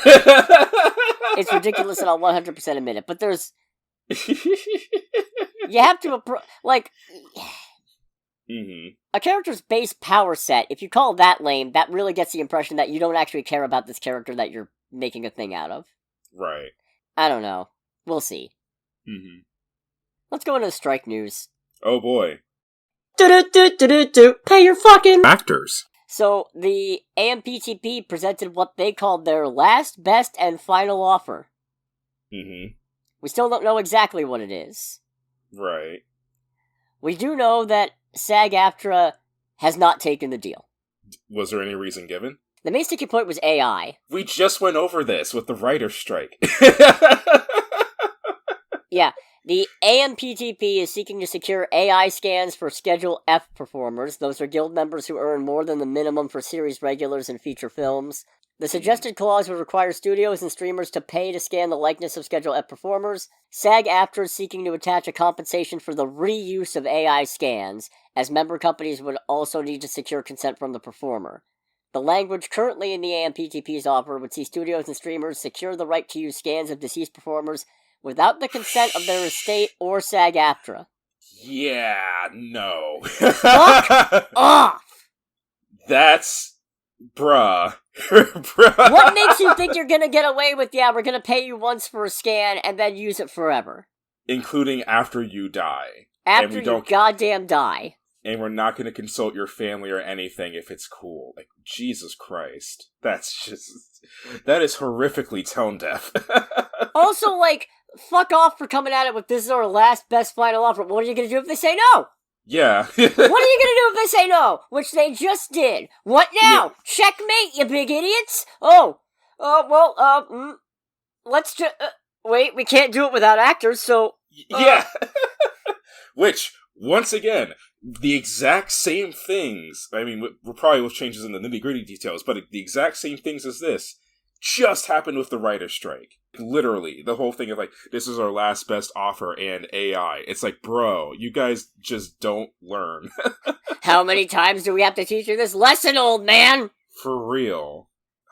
[SPEAKER 1] It's ridiculous, and I'll 100% admit it. But there's... You have to, a character's base power set, if you call that lame, that really gets the impression that you don't actually care about this character that you're making a thing out of.
[SPEAKER 2] Right.
[SPEAKER 1] I don't know. We'll see. Let's go into the strike news.
[SPEAKER 2] Oh boy.
[SPEAKER 1] Pay your fucking
[SPEAKER 2] actors.
[SPEAKER 1] So, the AMPTP presented what they called their last, best, and final offer. We still don't know exactly what it is.
[SPEAKER 2] Right.
[SPEAKER 1] We do know that SAG-AFTRA has not taken the deal.
[SPEAKER 2] Was there any reason given?
[SPEAKER 1] The main sticking point was AI.
[SPEAKER 2] We just went over this with the writer's strike.
[SPEAKER 1] Yeah, the AMPTP is seeking to secure AI scans for Schedule F performers. Those are guild members who earn more than the minimum for series regulars and feature films. The suggested clause would require studios and streamers to pay to scan the likeness of Schedule F performers. SAG-AFTRA is seeking to attach a compensation for the reuse of AI scans, as member companies would also need to secure consent from the performer. The language currently in the AMPTP's offer would see studios and streamers secure the right to use scans of deceased performers without the consent of their estate or SAG-AFTRA.
[SPEAKER 2] Yeah, no.
[SPEAKER 1] Fuck off!
[SPEAKER 2] That's... Bruh.
[SPEAKER 1] What makes you think you're gonna get away with, yeah, we're gonna pay you once for a scan and then use it forever?
[SPEAKER 2] Including after you die.
[SPEAKER 1] After you goddamn die.
[SPEAKER 2] And we're not gonna consult your family or anything if it's cool. Like, Jesus Christ. That is horrifically tone deaf.
[SPEAKER 1] Also, fuck off for coming at it with this is our last, best, final offer. What are you gonna do if they say no?
[SPEAKER 2] Yeah.
[SPEAKER 1] What are you gonna do if they say no? Which they just did. What now? Yeah. Checkmate, you big idiots! Let's just... wait, we can't do it without actors, so...
[SPEAKER 2] Yeah! Which, once again, the exact same things, I mean, we're probably with changes in the nitty-gritty details, but the exact same things as this just happened with the writer's strike. Literally, the whole thing of, this is our last best offer and AI. It's like, bro, you guys just don't learn.
[SPEAKER 1] How many times do we have to teach you this lesson, old man?
[SPEAKER 2] For real.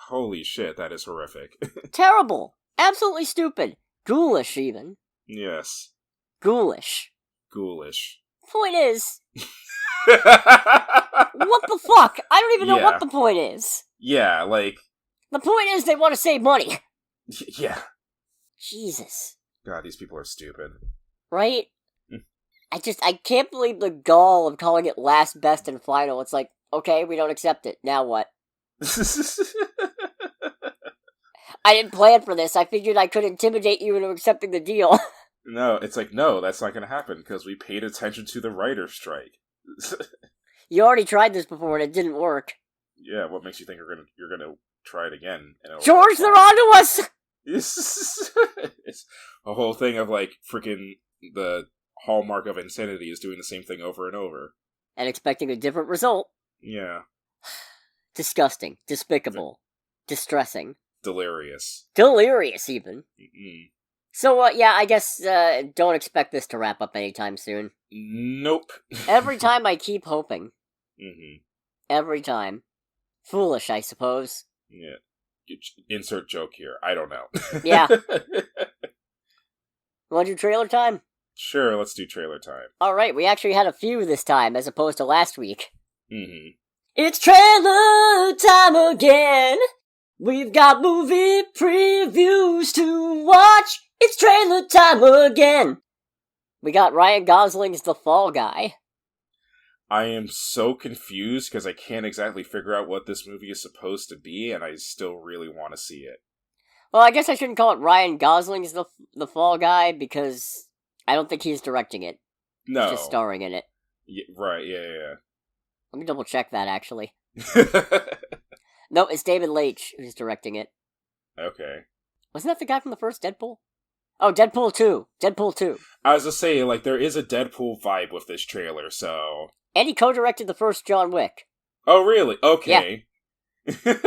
[SPEAKER 2] Holy shit, that is horrific.
[SPEAKER 1] Terrible. Absolutely stupid. Ghoulish, even.
[SPEAKER 2] Yes.
[SPEAKER 1] Ghoulish. Point is... what the fuck? I don't even know what the point is.
[SPEAKER 2] Yeah,
[SPEAKER 1] The point is they want to save money.
[SPEAKER 2] Yeah.
[SPEAKER 1] Jesus.
[SPEAKER 2] God, these people are stupid.
[SPEAKER 1] Right? I can't believe the gall of calling it last, best, and final. It's like, okay, we don't accept it. Now what? I didn't plan for this. I figured I could intimidate you into accepting the deal.
[SPEAKER 2] No, it's like, no, that's not going to happen because we paid attention to the writer's strike.
[SPEAKER 1] You already tried this before and it didn't work.
[SPEAKER 2] Yeah, what makes you think you're gonna try it again?
[SPEAKER 1] George, they're onto us!
[SPEAKER 2] It's a whole thing of, freaking the hallmark of insanity is doing the same thing over and over.
[SPEAKER 1] And expecting a different result.
[SPEAKER 2] Yeah.
[SPEAKER 1] Disgusting. Despicable. Distressing.
[SPEAKER 2] Delirious,
[SPEAKER 1] even.
[SPEAKER 2] Mm-mm.
[SPEAKER 1] So, I guess, don't expect this to wrap up anytime soon.
[SPEAKER 2] Nope.
[SPEAKER 1] Every time I keep hoping. Every time. Foolish, I suppose.
[SPEAKER 2] Yeah. Insert joke here. I don't know.
[SPEAKER 1] Yeah. Want to do trailer time?
[SPEAKER 2] Sure, let's do trailer time.
[SPEAKER 1] Alright, we actually had a few this time, as opposed to last week. It's trailer time again! We've got movie previews to watch! It's trailer time again! We got Ryan Gosling's The Fall Guy.
[SPEAKER 2] I am so confused because I can't exactly figure out what this movie is supposed to be, and I still really want to see it.
[SPEAKER 1] Well, I guess I shouldn't call it Ryan Gosling's The Fall Guy, because I don't think he's directing it.
[SPEAKER 2] No.
[SPEAKER 1] He's just starring in it.
[SPEAKER 2] Yeah, right, yeah.
[SPEAKER 1] Let me double check that, actually. No, it's David Leitch who's directing it.
[SPEAKER 2] Okay.
[SPEAKER 1] Wasn't that the guy from the first Deadpool? Oh, Deadpool 2. Deadpool 2.
[SPEAKER 2] I was just saying, like, there is a Deadpool vibe with this trailer, so...
[SPEAKER 1] And he co-directed the first John Wick.
[SPEAKER 2] Oh, really? Okay.
[SPEAKER 1] Yeah.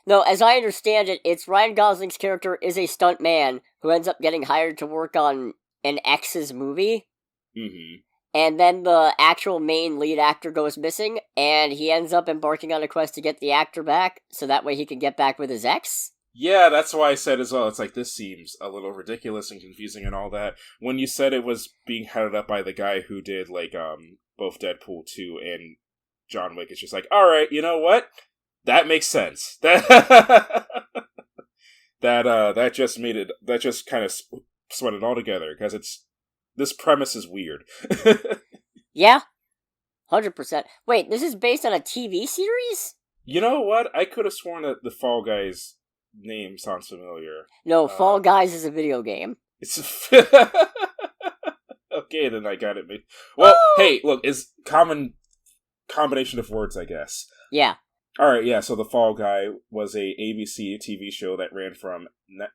[SPEAKER 1] No, as I understand it, it's Ryan Gosling's character is a stunt man who ends up getting hired to work on an ex's movie.
[SPEAKER 2] Mm-hmm.
[SPEAKER 1] And then the actual main lead actor goes missing, and he ends up embarking on a quest to get the actor back, so that way he can get back with his ex.
[SPEAKER 2] Yeah, that's why I said as well, it's like, this seems a little ridiculous and confusing and all that. When you said it was being headed up by the guy who did, like, both Deadpool 2 and John Wick, it's just like, alright, you know what? That makes sense. That just made it, that just kind of sweat it all together, because this premise is weird.
[SPEAKER 1] Yeah, 100%. Wait, this is based on a TV series?
[SPEAKER 2] You know what? I could have sworn that the Fall Guys name sounds familiar.
[SPEAKER 1] No, Fall Guys is a video game.
[SPEAKER 2] It's okay, then I got it. Well, hey, look, it's combination of words, I guess.
[SPEAKER 1] Yeah.
[SPEAKER 2] Alright, yeah, so The Fall Guy was a ABC TV show that ran from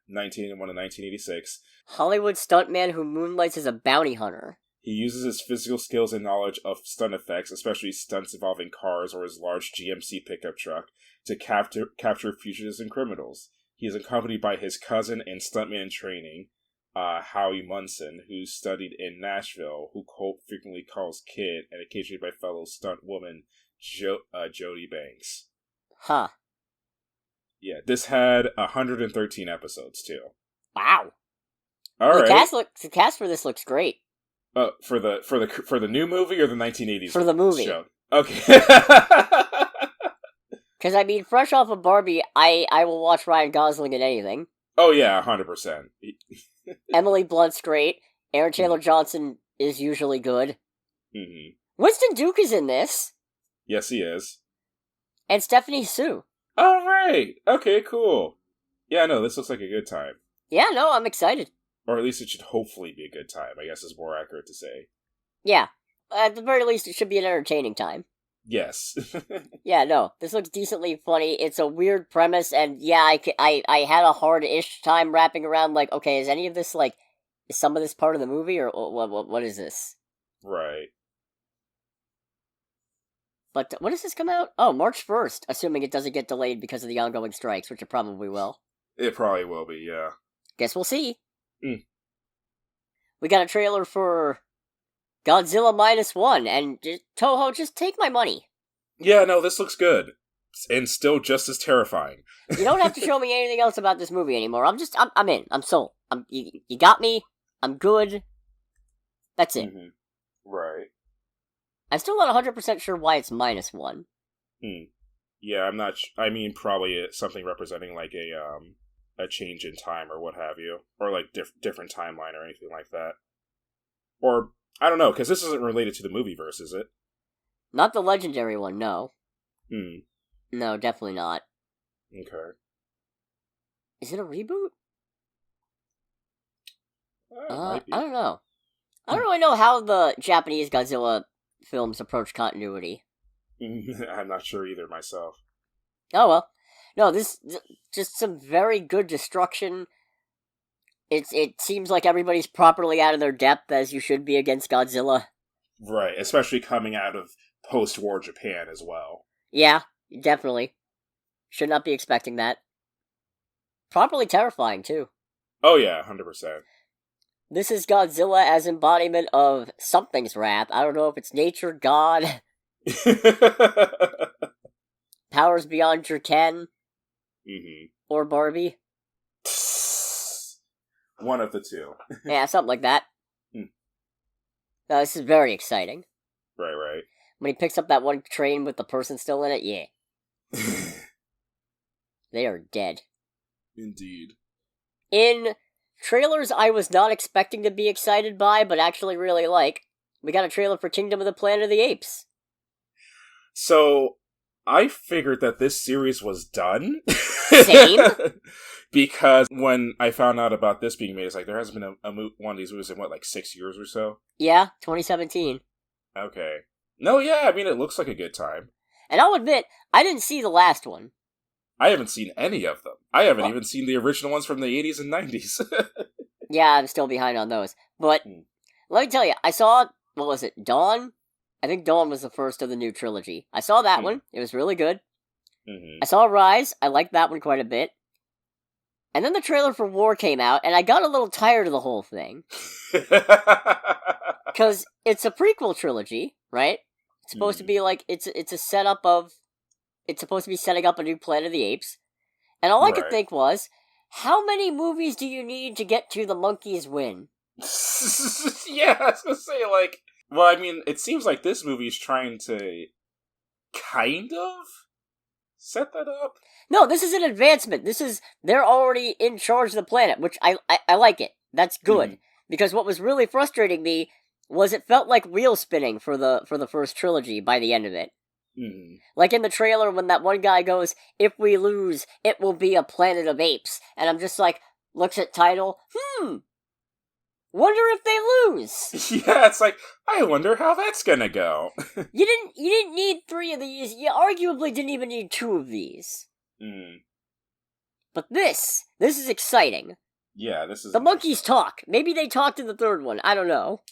[SPEAKER 2] 1981 to 1986.
[SPEAKER 1] Hollywood stuntman who moonlights as a bounty hunter.
[SPEAKER 2] He uses his physical skills and knowledge of stunt effects, especially stunts involving cars or his large GMC pickup truck, to capture fugitives and criminals. He is accompanied by his cousin and stuntman in training, Howie Munson, who studied in Nashville, who Colt frequently calls Kid, and occasionally by fellow stunt woman Jody Banks.
[SPEAKER 1] Huh.
[SPEAKER 2] Yeah, this had 113 episodes too.
[SPEAKER 1] Wow.
[SPEAKER 2] All right.
[SPEAKER 1] The cast for this looks great.
[SPEAKER 2] For the new movie or the 1980s
[SPEAKER 1] for the movie
[SPEAKER 2] show? Okay.
[SPEAKER 1] Because I mean, fresh off of Barbie, I will watch Ryan Gosling in anything.
[SPEAKER 2] Oh yeah, 100%.
[SPEAKER 1] Emily Blunt's great. Aaron Taylor Johnson is usually good.
[SPEAKER 2] Mm-hmm.
[SPEAKER 1] Winston Duke is in this.
[SPEAKER 2] Yes, he is.
[SPEAKER 1] And Stephanie Sue.
[SPEAKER 2] All right. Okay, cool. Yeah, no, this looks like a good time.
[SPEAKER 1] Yeah, no, I'm excited.
[SPEAKER 2] Or at least it should hopefully be a good time, I guess is more accurate to say.
[SPEAKER 1] Yeah. At the very least, it should be an entertaining time.
[SPEAKER 2] Yes.
[SPEAKER 1] Yeah, no, this looks decently funny. It's a weird premise, and yeah, I had a hard-ish time wrapping around, like, okay, is any of this, like, is some of this part of the movie, or what is this?
[SPEAKER 2] Right.
[SPEAKER 1] But when does this come out? Oh, March 1st, assuming it doesn't get delayed because of the ongoing strikes, which it probably will.
[SPEAKER 2] It probably will be, yeah.
[SPEAKER 1] Guess we'll see.
[SPEAKER 2] Mm.
[SPEAKER 1] We got a trailer for Godzilla -1, and Toho, just take my money.
[SPEAKER 2] Yeah, no, this looks good. And still just as terrifying.
[SPEAKER 1] You don't have to show me anything else about this movie anymore. I'm in. I'm sold. You got me. I'm good. That's it.
[SPEAKER 2] Mm-hmm. Right.
[SPEAKER 1] I'm still not 100% sure why it's -1.
[SPEAKER 2] Yeah, I'm not. I mean, probably something representing like a change in time or what have you, or like different timeline or anything like that. Or I don't know, because this isn't related to the movieverse, is it?
[SPEAKER 1] Not the legendary one, no.
[SPEAKER 2] Hmm.
[SPEAKER 1] No, definitely not.
[SPEAKER 2] Okay.
[SPEAKER 1] Is it a reboot?
[SPEAKER 2] Might be.
[SPEAKER 1] I don't know. I don't really know how the Japanese Godzilla films approach continuity.
[SPEAKER 2] I'm not sure either myself.
[SPEAKER 1] Oh well. No, this just some very good destruction. It seems like everybody's properly out of their depth, as you should be against Godzilla.
[SPEAKER 2] Right, especially coming out of post-war Japan as well.
[SPEAKER 1] Yeah, definitely. Should not be expecting that. Properly terrifying, too.
[SPEAKER 2] Oh yeah, 100%.
[SPEAKER 1] This is Godzilla as embodiment of something's wrath. I don't know if it's nature, God, powers beyond your ken, or Barbie.
[SPEAKER 2] One of the two.
[SPEAKER 1] Yeah, something like that. No, this is very exciting.
[SPEAKER 2] Right.
[SPEAKER 1] When he picks up that one train with the person still in it, yeah. They are dead.
[SPEAKER 2] Indeed.
[SPEAKER 1] In trailers I was not expecting to be excited by, but actually really like, we got a trailer for Kingdom of the Planet of the Apes.
[SPEAKER 2] So, I figured that this series was done.
[SPEAKER 1] Same.
[SPEAKER 2] Because when I found out about this being made, it's like, there hasn't been one of these movies in, 6 years or so?
[SPEAKER 1] Yeah, 2017.
[SPEAKER 2] Okay. No, yeah, I mean, it looks like a good time.
[SPEAKER 1] And I'll admit, I didn't see the last one.
[SPEAKER 2] I haven't seen any of them. I haven't even seen the original ones from the 80s and 90s.
[SPEAKER 1] Yeah, I'm still behind on those. But let me tell you, I saw, what was it, Dawn? I think Dawn was the first of the new trilogy. I saw that one. It was really good. I saw Rise. I liked that one quite a bit. And then the trailer for War came out, and I got a little tired of the whole thing. Because it's a prequel trilogy, right? It's supposed to be like, it's a setup of, it's supposed to be setting up a new Planet of the Apes. And all I could think was, how many movies do you need to get to the monkeys win?
[SPEAKER 2] Yeah, I was gonna say, like, well, I mean, it seems like this movie is trying to kind of set that up.
[SPEAKER 1] No, this is an advancement. They're already in charge of the planet, which I like it. That's good. Because what was really frustrating me was it felt like wheel spinning for the first trilogy by the end of it. Like in the trailer when that one guy goes, "If we lose, it will be a Planet of Apes." And I'm just like, looks at title, wonder if they lose.
[SPEAKER 2] Yeah, it's like, I wonder how that's gonna go.
[SPEAKER 1] You didn't need 3 of these. You arguably didn't even need 2 of these. But this is exciting.
[SPEAKER 2] Yeah, this is...
[SPEAKER 1] The monkeys talk. Maybe they talked in the third one. I don't know.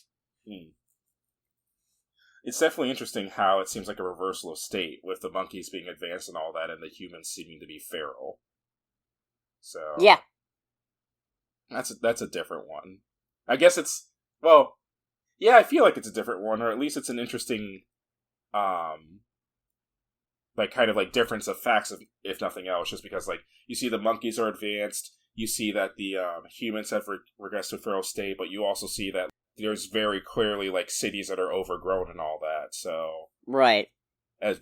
[SPEAKER 2] It's definitely interesting how it seems like a reversal of state, with the monkeys being advanced and all that, and the humans seeming to be feral. So...
[SPEAKER 1] yeah.
[SPEAKER 2] That's a different one. I guess it's... well, yeah, I feel like it's a different one, or at least it's an interesting... like, kind of, like, difference of facts, if nothing else, just because, like, you see the monkeys are advanced, you see that the humans have regressed to feral state, but you also see that there's very clearly, like, cities that are overgrown and all that, so...
[SPEAKER 1] right.
[SPEAKER 2] As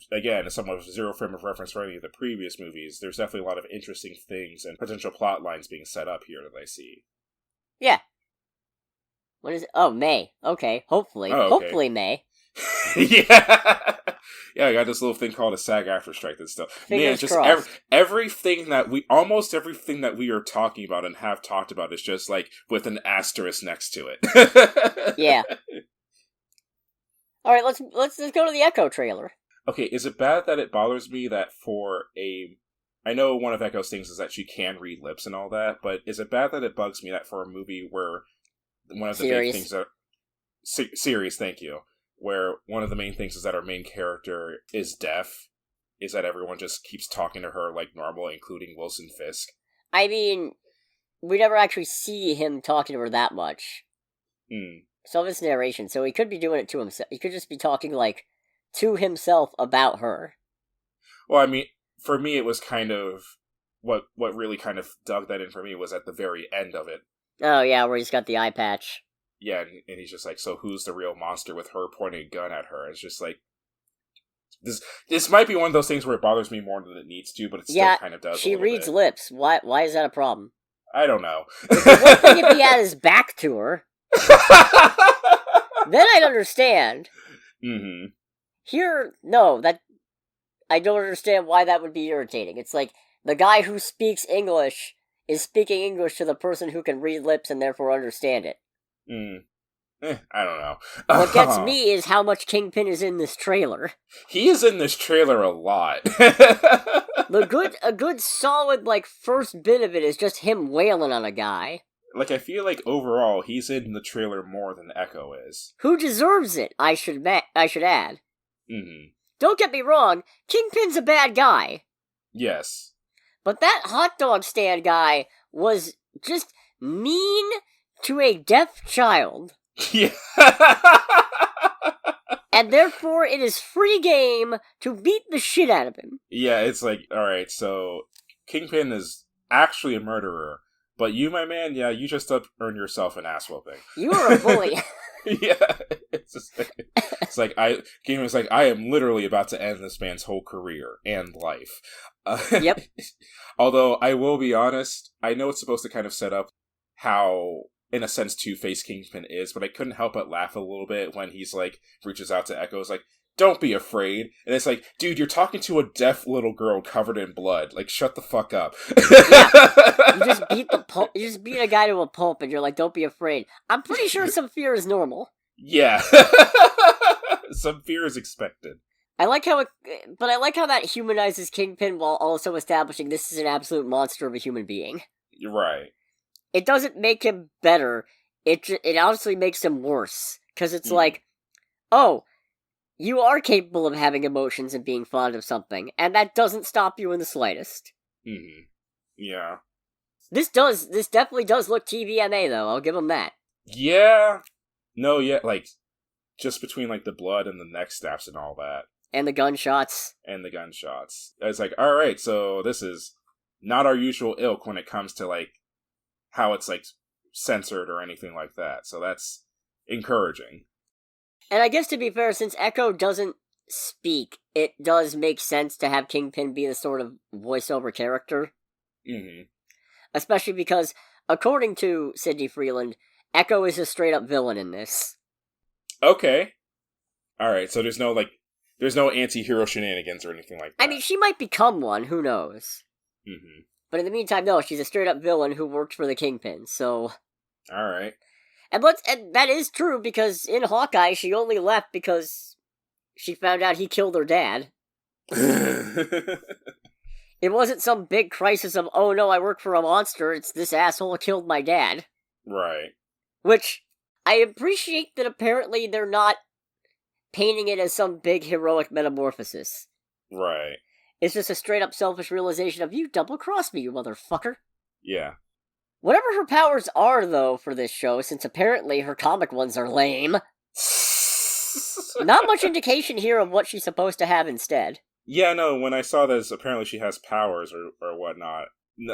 [SPEAKER 2] someone with zero frame of reference for any of the previous movies, there's definitely a lot of interesting things and potential plot lines being set up here that I see.
[SPEAKER 1] Yeah. What is it? Oh, May. Okay, hopefully.
[SPEAKER 2] Oh, okay.
[SPEAKER 1] Hopefully May.
[SPEAKER 2] Yeah! Yeah, I got this little thing called a SAG-AFTRA strike and stuff.
[SPEAKER 1] Fingers
[SPEAKER 2] just
[SPEAKER 1] crossed.
[SPEAKER 2] almost everything that we are talking about and have talked about is just, like, with an asterisk next to it.
[SPEAKER 1] Yeah. Alright, let's go to the Echo trailer.
[SPEAKER 2] Okay, is it bad that it bothers me that I know one of Echo's things is that she can read lips and all that, but is it bad that it bugs me that for a movie where one of the big things that... Series, thank you. Where one of the main things is that our main character is deaf, is that everyone just keeps talking to her like normal, including Wilson Fisk.
[SPEAKER 1] I mean, we never actually see him talking to her that much. Some of it's narration, so he could be doing it to himself. He could just be talking, like, to himself about her.
[SPEAKER 2] Well, I mean, for me, it was kind of... What really kind of dug that in for me was at the very end of it.
[SPEAKER 1] Oh, yeah, where he's got the eye patch.
[SPEAKER 2] Yeah, and he's just like, so who's the real monster, with her pointing a gun at her? It's just like... This might be one of those things where it bothers me more than it needs to, but it still kind of does.
[SPEAKER 1] She reads lips. Why is that a problem?
[SPEAKER 2] I don't know.
[SPEAKER 1] One thing if he had his back to her... then I'd understand. Here, no, I don't understand why that would be irritating. It's like, the guy who speaks English is speaking English to the person who can read lips and therefore understand it.
[SPEAKER 2] I don't know.
[SPEAKER 1] What gets me is how much Kingpin is in this trailer.
[SPEAKER 2] He is in this trailer a lot.
[SPEAKER 1] A good solid, like, first bit of it is just him wailing on a guy.
[SPEAKER 2] Like, I feel like overall, he's in the trailer more than Echo is.
[SPEAKER 1] Who deserves it, I should add. Don't get me wrong, Kingpin's a bad guy.
[SPEAKER 2] Yes.
[SPEAKER 1] But that hot dog stand guy was just mean to a deaf child.
[SPEAKER 2] Yeah.
[SPEAKER 1] And therefore, it is free game to beat the shit out of him.
[SPEAKER 2] Yeah, it's like, alright, so Kingpin is actually a murderer, but you, my man, yeah, you just earned yourself an ass whooping.
[SPEAKER 1] You are a bully.
[SPEAKER 2] Yeah, it's like Kingpin's like, I am literally about to end this man's whole career and life.
[SPEAKER 1] Yep.
[SPEAKER 2] Although, I will be honest, I know it's supposed to kind of set up how, in a sense, Two-Face Kingpin is, but I couldn't help but laugh a little bit when he's like, reaches out to Echo, is like, don't be afraid. And it's like, dude, you're talking to a deaf little girl covered in blood. Like, shut the fuck up.
[SPEAKER 1] Yeah. You just beat a guy to a pulp and you're like, don't be afraid. I'm pretty sure some fear is normal.
[SPEAKER 2] Yeah. Some fear is expected.
[SPEAKER 1] I like how that humanizes Kingpin while also establishing this is an absolute monster of a human being.
[SPEAKER 2] You're right.
[SPEAKER 1] It doesn't make him better. It honestly makes him worse. Because it's like, oh, you are capable of having emotions and being fond of something, and that doesn't stop you in the slightest.
[SPEAKER 2] Mm-hmm. Yeah.
[SPEAKER 1] This definitely does look TVMA, though, I'll give him that.
[SPEAKER 2] Yeah. No, yeah, like, just between, like, the blood and the neck stabs and all that.
[SPEAKER 1] And the gunshots.
[SPEAKER 2] It's like, alright, so this is not our usual ilk when it comes to, like, how it's, like, censored or anything like that. So that's encouraging.
[SPEAKER 1] And I guess to be fair, since Echo doesn't speak, it does make sense to have Kingpin be the sort of voiceover character.
[SPEAKER 2] Mm-hmm.
[SPEAKER 1] Especially because, according to Sidney Freeland, Echo is a straight-up villain in this.
[SPEAKER 2] Okay. Alright, so there's no anti-hero shenanigans or anything like that.
[SPEAKER 1] I mean, she might become one, who knows?
[SPEAKER 2] Mm-hmm.
[SPEAKER 1] But in the meantime, no, she's a straight-up villain who worked for the Kingpin, so...
[SPEAKER 2] Alright.
[SPEAKER 1] And that is true, because in Hawkeye, she only left because she found out he killed her dad. It wasn't some big crisis of, oh no, I work for a monster, it's this asshole killed my dad.
[SPEAKER 2] Right.
[SPEAKER 1] Which, I appreciate that apparently they're not painting it as some big heroic metamorphosis.
[SPEAKER 2] Right.
[SPEAKER 1] It's just a straight-up selfish realization of, you double-crossed me, you motherfucker.
[SPEAKER 2] Yeah.
[SPEAKER 1] Whatever her powers are, though, for this show, since apparently her comic ones are lame, not much indication here of what she's supposed to have instead.
[SPEAKER 2] Yeah, no, when I saw this, apparently she has powers or whatnot.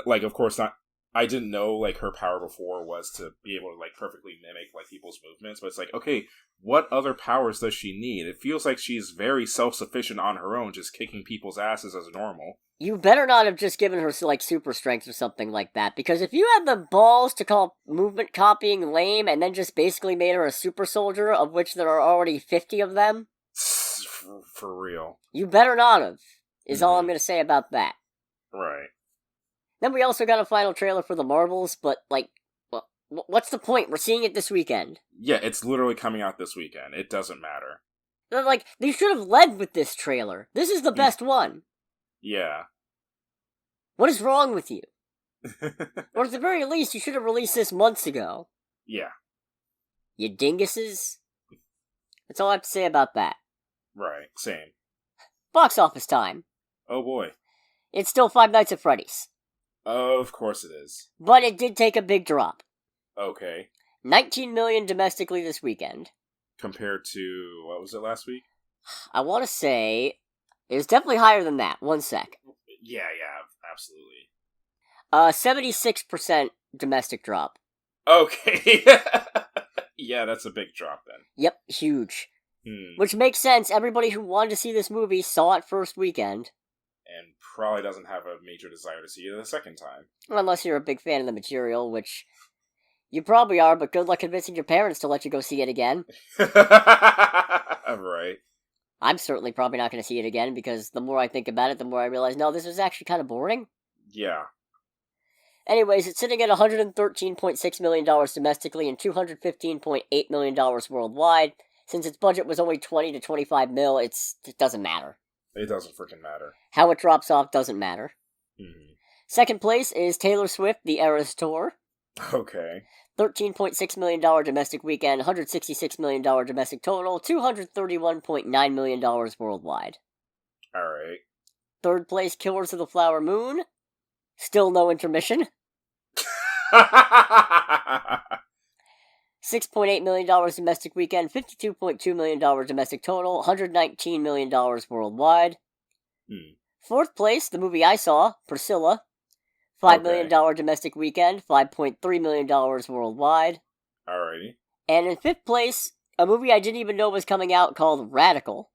[SPEAKER 2] Like, of course not. I didn't know, like, her power before was to be able to, like, perfectly mimic, like, people's movements. But it's like, okay, what other powers does she need? It feels like she's very self-sufficient on her own, just kicking people's asses as normal.
[SPEAKER 1] You better not have just given her, like, super strength or something like that. Because if you had the balls to call movement copying lame and then just basically made her a super soldier, of which there are already 50 of them...
[SPEAKER 2] For real.
[SPEAKER 1] You better not have, is all I'm going to say about that.
[SPEAKER 2] Right.
[SPEAKER 1] Then we also got a final trailer for the Marvels, but, like, well, what's the point? We're seeing it this weekend.
[SPEAKER 2] Yeah, it's literally coming out this weekend. It doesn't matter.
[SPEAKER 1] Like, they should have led with this trailer. This is the best one.
[SPEAKER 2] Yeah.
[SPEAKER 1] What is wrong with you? Or at the very least, you should have released this months ago.
[SPEAKER 2] Yeah.
[SPEAKER 1] You dinguses. That's all I have to say about that.
[SPEAKER 2] Right, same.
[SPEAKER 1] Box office time.
[SPEAKER 2] Oh boy.
[SPEAKER 1] It's still Five Nights at Freddy's.
[SPEAKER 2] Of course it is.
[SPEAKER 1] But it did take a big drop.
[SPEAKER 2] Okay.
[SPEAKER 1] 19 million domestically this weekend.
[SPEAKER 2] Compared to, what was it last week?
[SPEAKER 1] I want to say, it was definitely higher than that. One sec.
[SPEAKER 2] Yeah, absolutely.
[SPEAKER 1] 76% domestic drop.
[SPEAKER 2] Okay. Yeah, that's a big drop then.
[SPEAKER 1] Yep, huge. Which makes sense. Everybody who wanted to see this movie saw it first weekend.
[SPEAKER 2] And probably doesn't have a major desire to see it a second time.
[SPEAKER 1] Unless you're a big fan of the material, which you probably are, but good luck convincing your parents to let you go see it again.
[SPEAKER 2] Right.
[SPEAKER 1] I'm certainly probably not going to see it again, because the more I think about it, the more I realize, no, this was actually kind of boring.
[SPEAKER 2] Yeah.
[SPEAKER 1] Anyways, it's sitting at $113.6 million domestically and $215.8 million worldwide. Since its budget was only 20 to 25 mil, it doesn't matter.
[SPEAKER 2] It doesn't freaking matter.
[SPEAKER 1] How it drops off doesn't matter.
[SPEAKER 2] Mm-hmm.
[SPEAKER 1] Second place is Taylor Swift, The Eras Tour.
[SPEAKER 2] Okay.
[SPEAKER 1] $13.6 million domestic weekend, $166 million domestic total, $231.9 million worldwide.
[SPEAKER 2] Alright.
[SPEAKER 1] Third place, Killers of the Flower Moon. Still no intermission. $6.8 million domestic weekend, $52.2 million domestic total, $119 million worldwide. Fourth place, the movie I saw, Priscilla. $5 million domestic weekend, $5.3 million worldwide.
[SPEAKER 2] Alrighty.
[SPEAKER 1] And in fifth place, a movie I didn't even know was coming out called Radical.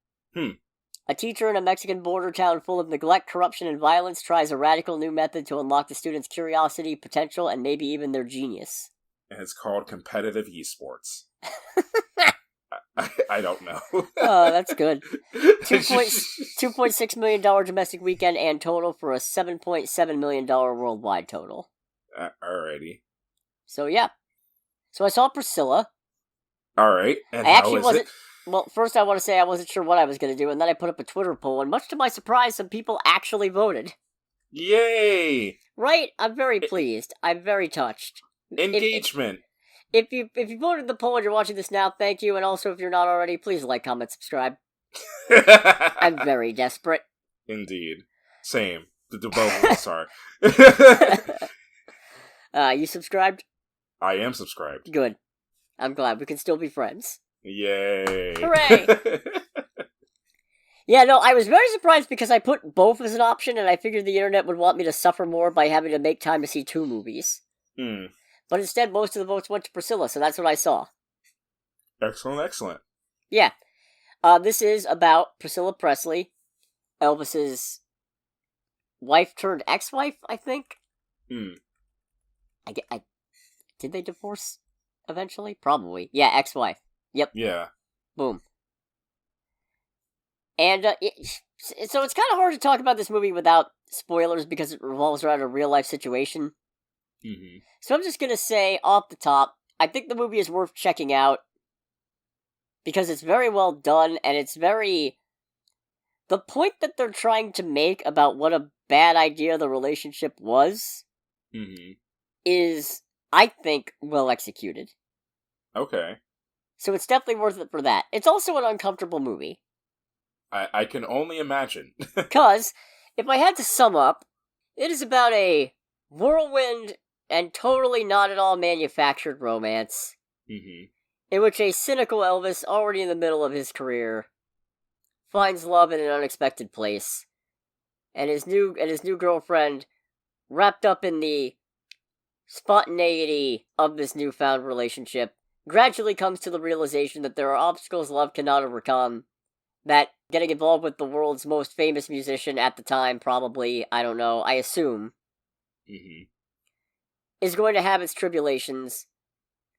[SPEAKER 1] A teacher in a Mexican border town full of neglect, corruption, and violence tries a radical new method to unlock the students' curiosity, potential, and maybe even their genius.
[SPEAKER 2] And it's called competitive esports. I don't know.
[SPEAKER 1] Oh, that's good. $2.6 million domestic weekend and total for a $7.7 million worldwide total.
[SPEAKER 2] Alrighty.
[SPEAKER 1] So, yeah. So I saw Priscilla.
[SPEAKER 2] Alright, and
[SPEAKER 1] I
[SPEAKER 2] how
[SPEAKER 1] actually
[SPEAKER 2] is
[SPEAKER 1] wasn't.
[SPEAKER 2] it?
[SPEAKER 1] Well, first I want to say I wasn't sure what I was going to do, and then I put up a Twitter poll, and much to my surprise, some people actually voted.
[SPEAKER 2] Yay!
[SPEAKER 1] Right? I'm very pleased. I'm very touched.
[SPEAKER 2] Engagement.
[SPEAKER 1] If you voted the poll and you're watching this now, thank you, and also if you're not already, please like, comment, subscribe. I'm very desperate.
[SPEAKER 2] Indeed. Same. The both of us are.
[SPEAKER 1] You subscribed?
[SPEAKER 2] I am subscribed.
[SPEAKER 1] Good. I'm glad. We can still be friends.
[SPEAKER 2] Yay.
[SPEAKER 1] Hooray! Yeah, no, I was very surprised because I put both as an option, and I figured the internet would want me to suffer more by having to make time to see 2 movies. But instead, most of the votes went to Priscilla, so that's what I saw.
[SPEAKER 2] Excellent, excellent.
[SPEAKER 1] Yeah. This is about Priscilla Presley, Elvis's wife turned ex-wife, I think. Did they divorce eventually? Probably. Yeah, ex-wife. Yep.
[SPEAKER 2] Yeah.
[SPEAKER 1] Boom. And so it's kind of hard to talk about this movie without spoilers because it revolves around a real-life situation. So I'm just gonna say, off the top, I think the movie is worth checking out because it's very well done, and it's very... The point that they're trying to make about what a bad idea the relationship was is, I think, well executed.
[SPEAKER 2] Okay.
[SPEAKER 1] So it's definitely worth it for that. It's also an uncomfortable movie.
[SPEAKER 2] I can only imagine.
[SPEAKER 1] Because, if I had to sum up, it is about a whirlwind and totally not at all manufactured romance in which a cynical Elvis, already in the middle of his career, finds love in an unexpected place, and his new girlfriend, wrapped up in the spontaneity of this newfound relationship, gradually comes to the realization that there are obstacles love cannot overcome, that getting involved with the world's most famous musician at the time, probably, I don't know, I assume, is going to have its tribulations,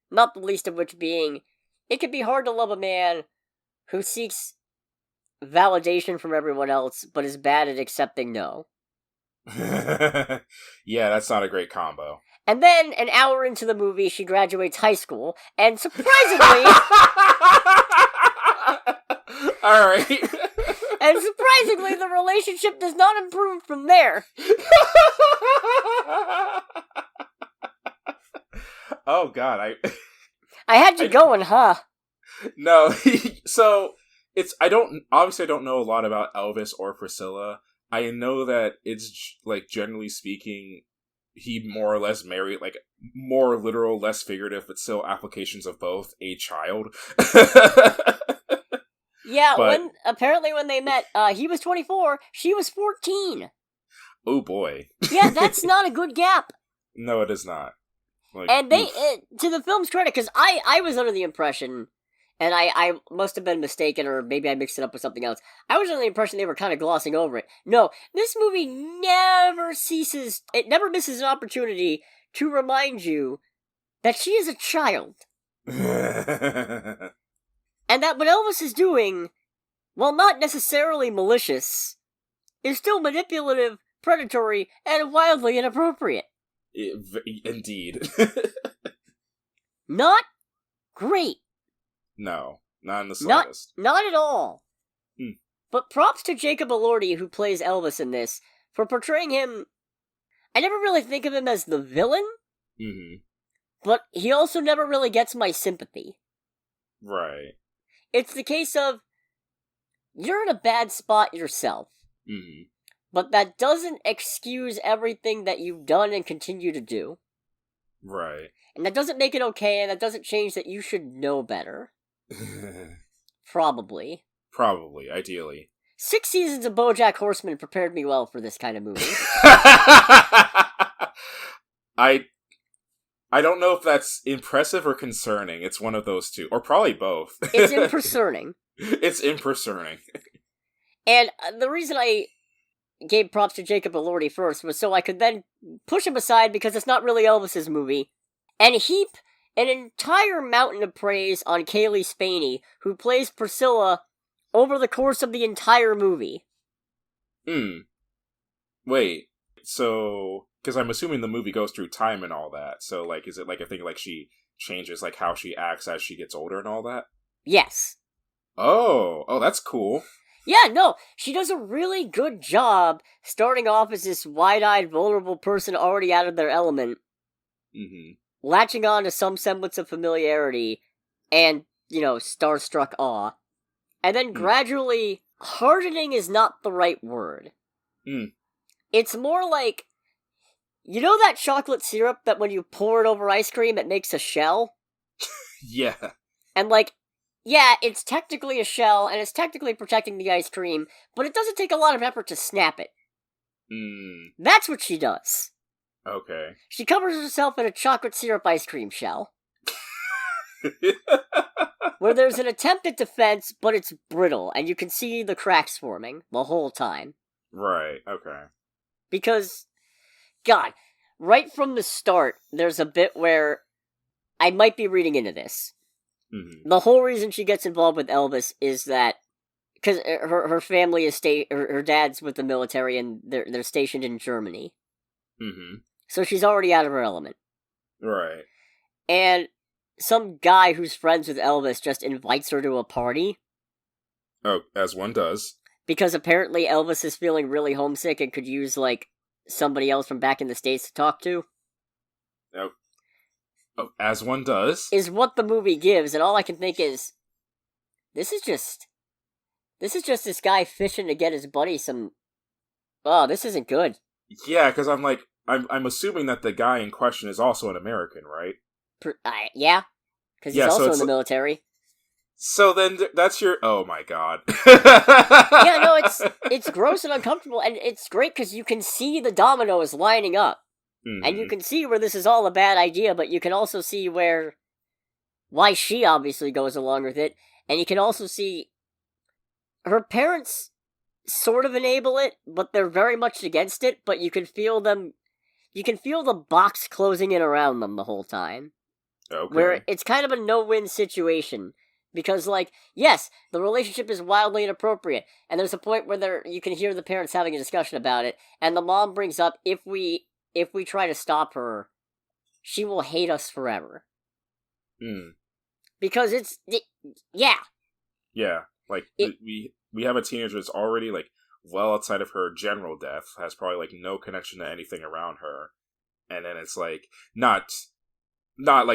[SPEAKER 1] not the least of which being, it can be hard to love a man who seeks validation from everyone else, but is bad at accepting no.
[SPEAKER 2] Yeah, that's not a great combo.
[SPEAKER 1] And then, an hour into the movie, she graduates high school, and surprisingly...
[SPEAKER 2] Alright.
[SPEAKER 1] And surprisingly, the relationship does not improve from there.
[SPEAKER 2] Oh god,
[SPEAKER 1] I had you going, huh?
[SPEAKER 2] No, so, I don't know a lot about Elvis or Priscilla. I know that it's, like, generally speaking, he more or less married, like, more literal, less figurative, but still applications of both, a child.
[SPEAKER 1] Yeah, but, when they met, he was 24, she was 14.
[SPEAKER 2] Oh boy.
[SPEAKER 1] Yeah, that's not a good gap.
[SPEAKER 2] No, it is not. Like,
[SPEAKER 1] and they, to the film's credit, because I was under the impression, and I must have been mistaken, or maybe I mixed it up with something else, I was under the impression they were kind of glossing over it. No, this movie never misses an opportunity to remind you that she is a child. And that what Elvis is doing, while not necessarily malicious, is still manipulative, predatory, and wildly inappropriate.
[SPEAKER 2] Indeed.
[SPEAKER 1] Not great.
[SPEAKER 2] No, not in the slightest.
[SPEAKER 1] Not at all. But props to Jacob Elordi, who plays Elvis in this, for portraying him... I never really think of him as the villain, but he also never really gets my sympathy.
[SPEAKER 2] Right.
[SPEAKER 1] It's the case of, you're in a bad spot yourself, but that doesn't excuse everything that you've done and continue to do.
[SPEAKER 2] Right.
[SPEAKER 1] And that doesn't make it okay, and that doesn't change that you should know better. Probably,
[SPEAKER 2] ideally. 6
[SPEAKER 1] seasons of BoJack Horseman prepared me well for this kind of movie.
[SPEAKER 2] I don't know if that's impressive or concerning. It's one of those two. Or probably both.
[SPEAKER 1] It's impercerning.
[SPEAKER 2] It's impercerning.
[SPEAKER 1] And the reason I gave props to Jacob Elordi first was so I could then push him aside because it's not really Elvis's movie, and heap an entire mountain of praise on Kaylee Spaney, who plays Priscilla over the course of the entire movie.
[SPEAKER 2] Wait, so... Because I'm assuming the movie goes through time and all that, so, like, is it like a thing, like, she changes, like, how she acts as she gets older and all that?
[SPEAKER 1] Yes.
[SPEAKER 2] Oh, that's cool.
[SPEAKER 1] Yeah, no, she does a really good job starting off as this wide-eyed, vulnerable person already out of their element, latching on to some semblance of familiarity and, starstruck awe, and then gradually, hardening is not the right word. It's more like, you know that chocolate syrup that when you pour it over ice cream, it makes a shell?
[SPEAKER 2] Yeah.
[SPEAKER 1] And yeah, it's technically a shell, and it's technically protecting the ice cream, but it doesn't take a lot of effort to snap it. That's what she does.
[SPEAKER 2] Okay.
[SPEAKER 1] She covers herself in a chocolate syrup ice cream shell. Where there's an attempt at defense, but it's brittle, and you can see the cracks forming the whole time.
[SPEAKER 2] Right, okay.
[SPEAKER 1] Because, God, right from the start, there's a bit where I might be reading into this. The whole reason she gets involved with Elvis is that because her family is her dad's with the military and they're stationed in Germany. So she's already out of her element.
[SPEAKER 2] Right.
[SPEAKER 1] And some guy who's friends with Elvis just invites her to a party.
[SPEAKER 2] Oh, as one does. Because
[SPEAKER 1] apparently Elvis is feeling really homesick and could use, somebody else from back in the States to talk to.
[SPEAKER 2] Oh, as one does.
[SPEAKER 1] Is what the movie gives, and all I can think is, this is just this guy fishing to get his buddy some... Oh, this isn't good.
[SPEAKER 2] Yeah, because I'm assuming that the guy in question is also an American, right?
[SPEAKER 1] Yeah, because he's also in the military.
[SPEAKER 2] So then that's your... Oh my god.
[SPEAKER 1] Yeah, no, it's gross and uncomfortable, and it's great because you can see the dominoes lining up. And you can see where this is all a bad idea, but you can also see why she obviously goes along with it, and you can also see her parents sort of enable it, but they're very much against it, but you can feel the box closing in around them the whole time.
[SPEAKER 2] Okay.
[SPEAKER 1] Where it's kind of a no-win situation. Because, yes, the relationship is wildly inappropriate, and there's a point where you can hear the parents having a discussion about it, and the mom brings up, if we try to stop her, she will hate us forever. Because yeah.
[SPEAKER 2] Yeah, we have a teenager that's already, well outside of her general death, has probably, no connection to anything around her, and then it's, not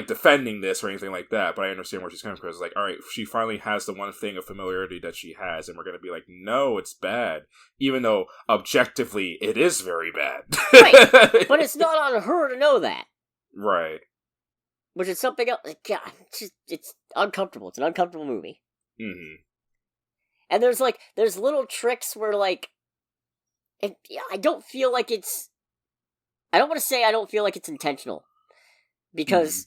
[SPEAKER 2] defending this or anything like that, but I understand where she's coming from. It's alright, she finally has the one thing of familiarity that she has, and we're gonna be no, it's bad. Even though, objectively, it is very bad.
[SPEAKER 1] Right, but it's not on her to know that.
[SPEAKER 2] Right.
[SPEAKER 1] Which is something else. God, it's uncomfortable. It's an uncomfortable movie. And there's little tricks where, I don't feel like it's... I don't want to say I don't feel like it's intentional. Because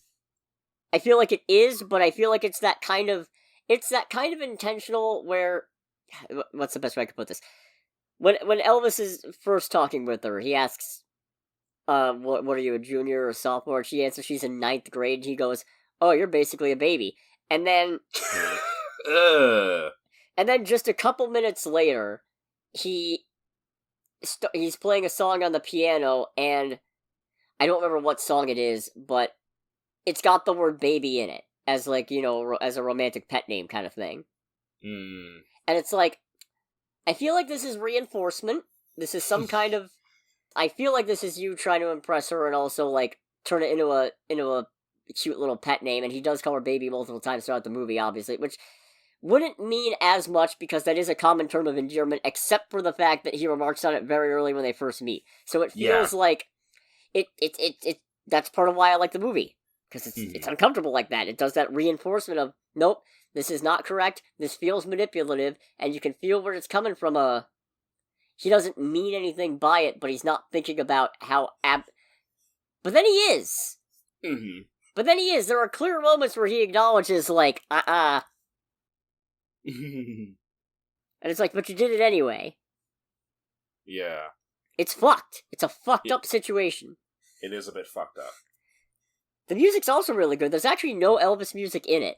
[SPEAKER 1] I feel like it is, but I feel like it's that kind of intentional where... What's the best way I could put this? When Elvis is first talking with her, he asks, what are you, a junior or sophomore? And she answers she's in 9th grade. He goes, oh, you're basically a baby. And then... And then just a couple minutes later, he's playing a song on the piano, and... I don't remember what song it is, but it's got the word baby in it, as as a romantic pet name kind of thing. And it's I feel like this is reinforcement. This is some kind of... I feel like this is you trying to impress her and also, turn it into a cute little pet name, and he does call her baby multiple times throughout the movie, obviously, which wouldn't mean as much because that is a common term of endearment, except for the fact that he remarks on it very early when they first meet. So it feels like... It that's part of why I like the movie, because it's uncomfortable like that. It does that reinforcement of, nope, this is not correct, this feels manipulative, and you can feel where it's coming from. He doesn't mean anything by it, but he's not thinking about how but then he is. But then he is. There are clear moments where he acknowledges, And it's but you did it anyway.
[SPEAKER 2] Yeah.
[SPEAKER 1] It's fucked. It's a fucked up situation.
[SPEAKER 2] It is a bit fucked up.
[SPEAKER 1] The music's also really good. There's actually no Elvis music in it.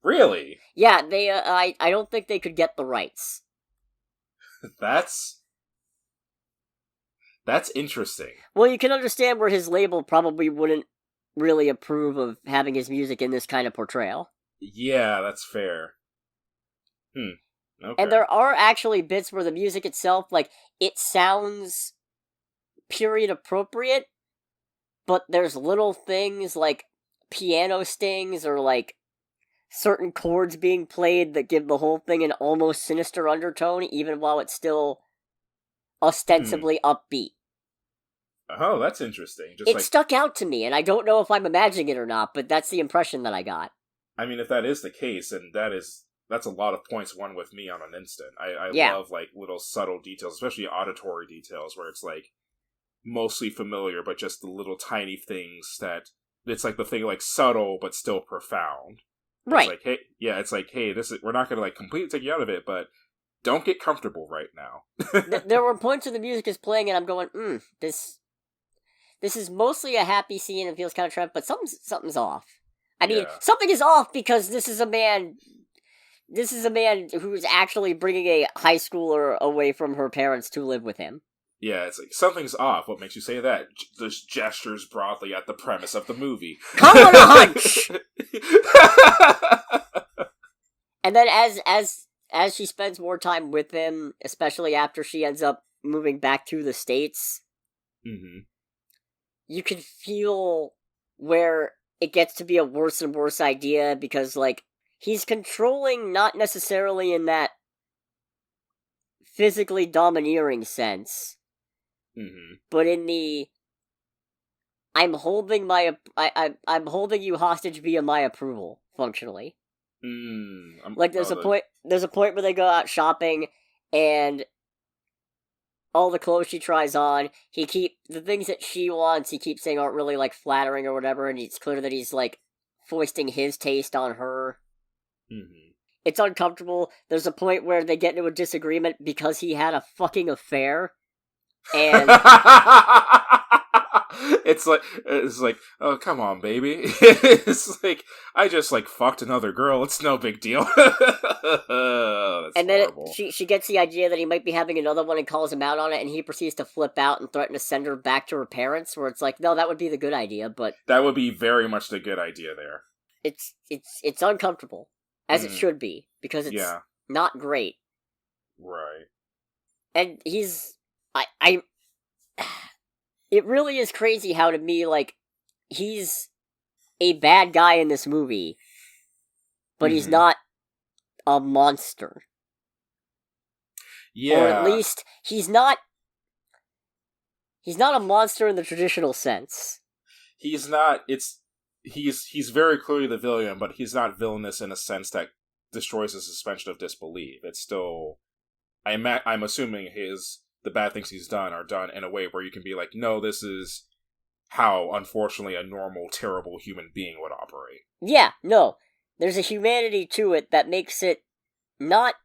[SPEAKER 2] Really?
[SPEAKER 1] Yeah, they. I don't think they could get the rights.
[SPEAKER 2] That's interesting.
[SPEAKER 1] Well, you can understand where his label probably wouldn't really approve of having his music in this kind of portrayal.
[SPEAKER 2] Yeah, that's fair. Okay.
[SPEAKER 1] And there are actually bits where the music itself, like, it sounds period appropriate, but there's little things like piano stings or, like, certain chords being played that give the whole thing an almost sinister undertone, even while it's still ostensibly upbeat.
[SPEAKER 2] Oh, that's interesting.
[SPEAKER 1] It stuck out to me, and I don't know if I'm imagining it or not, but that's the impression that I got.
[SPEAKER 2] I mean, if that is the case, and that's a lot of points won with me on an instant. I love, like, little subtle details, especially auditory details, where it's, like, mostly familiar, but just the little tiny things that, it's like the thing, like, subtle, but still profound.
[SPEAKER 1] Right.
[SPEAKER 2] It's like, hey, we're not gonna, like, completely take you out of it, but don't get comfortable right now.
[SPEAKER 1] There were points where the music is playing, and I'm going, this is mostly a happy scene and feels kind of trap, but something's off. I mean, something is off because this is a man who's actually bringing a high schooler away from her parents to live with him.
[SPEAKER 2] Yeah, it's like, something's off. What makes you say that? Just gestures broadly at the premise of the movie.
[SPEAKER 1] Come on a hunch! And then as she spends more time with him, especially after she ends up moving back to the States, you can feel where it gets to be a worse and worse idea, because, like, he's controlling not necessarily in that physically domineering sense, but in the I'm holding you hostage via my approval, functionally. Like, there's a point where they go out shopping, and all the clothes she tries on, the things that she wants, he keeps saying aren't really, like, flattering or whatever, and it's clear that he's, like, foisting his taste on her. It's uncomfortable. There's a point where they get into a disagreement because he had a fucking affair, and
[SPEAKER 2] it's like, oh, come on, baby. It's like, I just, like, fucked another girl. It's no big deal.
[SPEAKER 1] And then she gets the idea that he might be having another one and calls him out on it, and he proceeds to flip out and threaten to send her back to her parents, where it's like, no, that would be the good idea, but...
[SPEAKER 2] That would be very much the good idea there.
[SPEAKER 1] It's uncomfortable, as it should be, because it's not great.
[SPEAKER 2] Right.
[SPEAKER 1] And it really is crazy how, to me, like, he's a bad guy in this movie, but he's not a monster.
[SPEAKER 2] Yeah.
[SPEAKER 1] Or at least, he's not a monster in the traditional sense.
[SPEAKER 2] He's not, he's very clearly the villain, but he's not villainous in a sense that destroys the suspension of disbelief. It's still, I'm assuming the bad things he's done are done in a way where you can be like, no, this is how, unfortunately, a normal, terrible human being would operate.
[SPEAKER 1] Yeah, no. There's a humanity to it that makes it not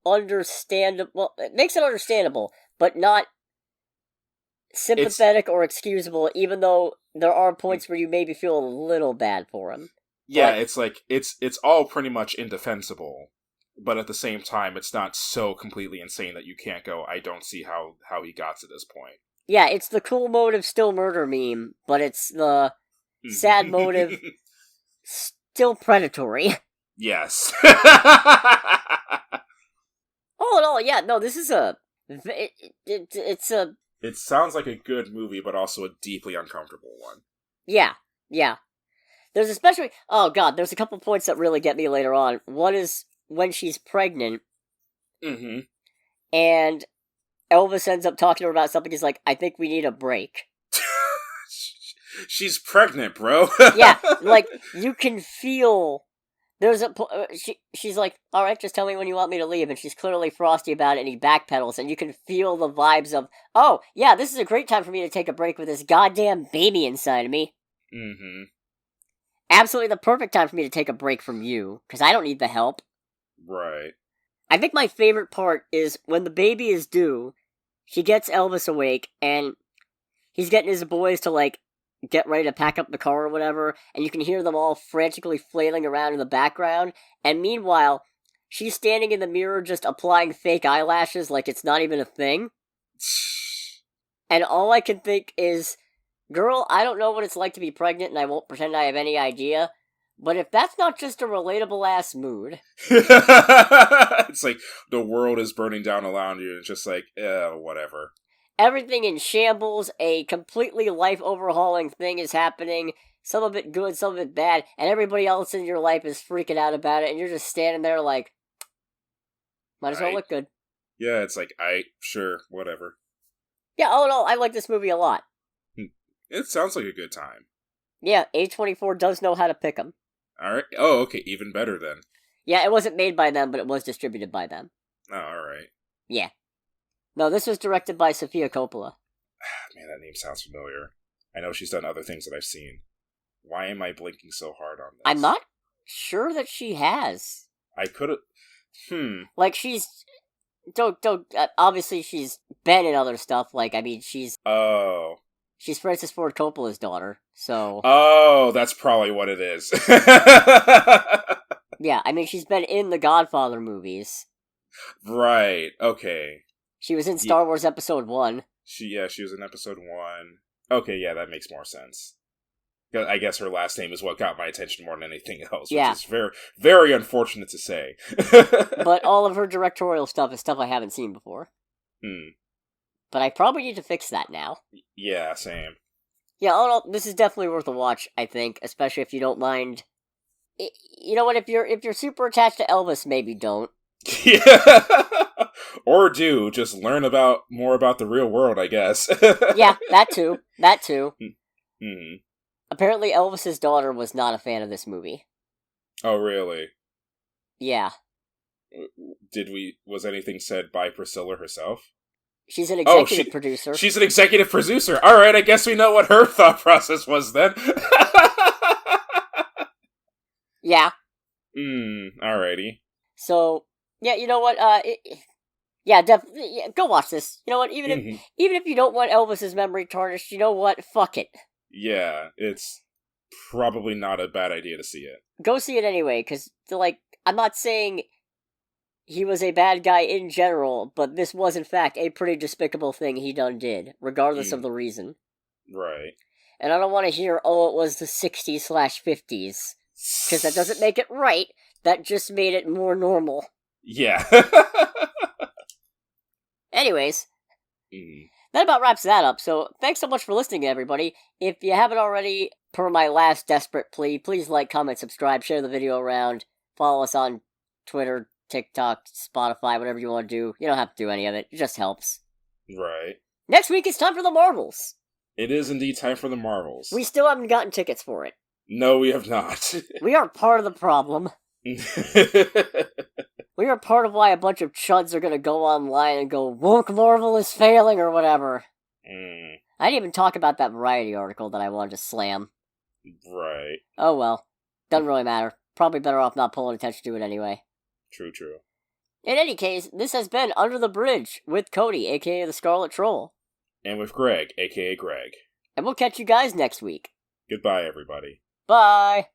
[SPEAKER 1] understandable. Well, it makes it understandable, but not sympathetic or excusable, even though there are points where you maybe feel a little bad for him.
[SPEAKER 2] Yeah, it's like, it's all pretty much indefensible. But at the same time, it's not so completely insane that you can't go, I don't see how he got to this point.
[SPEAKER 1] Yeah, it's the cool motive, still murder meme, but it's the sad motive, still predatory.
[SPEAKER 2] Yes.
[SPEAKER 1] All in all, yeah, no, this is it's a...
[SPEAKER 2] It sounds like a good movie, but also a deeply uncomfortable one.
[SPEAKER 1] Yeah. There's especially... Oh god, there's a couple points that really get me later on. One is when she's pregnant, and Elvis ends up talking to her about something. He's like, I think we need a break.
[SPEAKER 2] She's pregnant, bro.
[SPEAKER 1] Yeah, like, you can feel... There's a... She's like, alright, just tell me when you want me to leave, and she's clearly frosty about it, and he backpedals, and you can feel the vibes of, oh, yeah, this is a great time for me to take a break with this goddamn baby inside of me. Absolutely the perfect time for me to take a break from you, because I don't need the help.
[SPEAKER 2] Right.
[SPEAKER 1] I think my favorite part is when the baby is due, she gets Elvis awake, and he's getting his boys to, like, get ready to pack up the car or whatever, and you can hear them all frantically flailing around in the background, and meanwhile, she's standing in the mirror just applying fake eyelashes like it's not even a thing. And all I can think is, girl, I don't know what it's like to be pregnant, and I won't pretend I have any idea, But if that's not just a relatable-ass mood...
[SPEAKER 2] It's like, the world is burning down around you, and it's just like, whatever.
[SPEAKER 1] Everything in shambles, a completely life-overhauling thing is happening, some of it good, some of it bad, and everybody else in your life is freaking out about it, and you're just standing there like, might as well look good.
[SPEAKER 2] Yeah, it's like, sure, whatever.
[SPEAKER 1] Yeah, oh no, I like this movie a lot.
[SPEAKER 2] It sounds like a good time.
[SPEAKER 1] Yeah, A24 does know how to pick them.
[SPEAKER 2] Alright. Oh, okay, even better then.
[SPEAKER 1] Yeah, it wasn't made by them, but it was distributed by them.
[SPEAKER 2] Oh, alright.
[SPEAKER 1] Yeah. No, this was directed by Sofia Coppola.
[SPEAKER 2] Man, that name sounds familiar. I know she's done other things that I've seen. Why am I blinking so hard on this?
[SPEAKER 1] I'm not sure that she has.
[SPEAKER 2] I could've...
[SPEAKER 1] Like, she's... obviously she's been in other stuff, like, I mean, she's...
[SPEAKER 2] Oh...
[SPEAKER 1] She's Francis Ford Coppola's daughter, so...
[SPEAKER 2] Oh, that's probably what it is.
[SPEAKER 1] Yeah, I mean, she's been in the Godfather movies.
[SPEAKER 2] Right, okay.
[SPEAKER 1] She was in Star Wars Episode 1.
[SPEAKER 2] She was in Episode 1. Okay, yeah, that makes more sense. I guess her last name is what got my attention more than anything else, which is very, very unfortunate to say.
[SPEAKER 1] But all of her directorial stuff is stuff I haven't seen before. But I probably need to fix that now.
[SPEAKER 2] Yeah, same.
[SPEAKER 1] Yeah, oh no, this is definitely worth a watch, I think, especially if you don't mind. You know what, if you're super attached to Elvis, maybe don't.
[SPEAKER 2] Yeah. Or do, just learn more about the real world, I guess.
[SPEAKER 1] Yeah, that too.
[SPEAKER 2] Mm-hmm.
[SPEAKER 1] Apparently Elvis's daughter was not a fan of this movie.
[SPEAKER 2] Oh, really?
[SPEAKER 1] Yeah.
[SPEAKER 2] Was anything said by Priscilla herself?
[SPEAKER 1] She's an executive producer.
[SPEAKER 2] She's an executive producer. Alright, I guess we know what her thought process was then.
[SPEAKER 1] Yeah.
[SPEAKER 2] Alrighty.
[SPEAKER 1] So, yeah, you know what, definitely, go watch this. You know what, even if you don't want Elvis's memory tarnished, you know what, fuck it.
[SPEAKER 2] Yeah, it's probably not a bad idea to see it.
[SPEAKER 1] Go see it anyway, because, like, I'm not saying he was a bad guy in general, but this was, in fact, a pretty despicable thing he did, regardless of the reason.
[SPEAKER 2] Right.
[SPEAKER 1] And I don't want to hear, it was the 60s/50s, because that doesn't make it right, that just made it more normal.
[SPEAKER 2] Yeah.
[SPEAKER 1] Anyways, that about wraps that up, so thanks so much for listening, everybody. If you haven't already, per my last desperate plea, please like, comment, subscribe, share the video around, follow us on Twitter, TikTok, Spotify, whatever you want to do. You don't have to do any of it. It just helps.
[SPEAKER 2] Right.
[SPEAKER 1] Next week, it's time for the Marvels.
[SPEAKER 2] It is indeed time for the Marvels.
[SPEAKER 1] We still haven't gotten tickets for it.
[SPEAKER 2] No, we have not.
[SPEAKER 1] We are part of the problem. We are part of why a bunch of chuds are going to go online and go, woke Marvel is failing, or whatever. I didn't even talk about that Variety article that I wanted to slam.
[SPEAKER 2] Right.
[SPEAKER 1] Oh well. Doesn't really matter. Probably better off not pulling attention to it anyway.
[SPEAKER 2] True.
[SPEAKER 1] In any case, this has been Under the Bridge with Cody, aka the Scarlet Troll.
[SPEAKER 2] And with Greg, aka Greg.
[SPEAKER 1] And we'll catch you guys next week.
[SPEAKER 2] Goodbye, everybody.
[SPEAKER 1] Bye!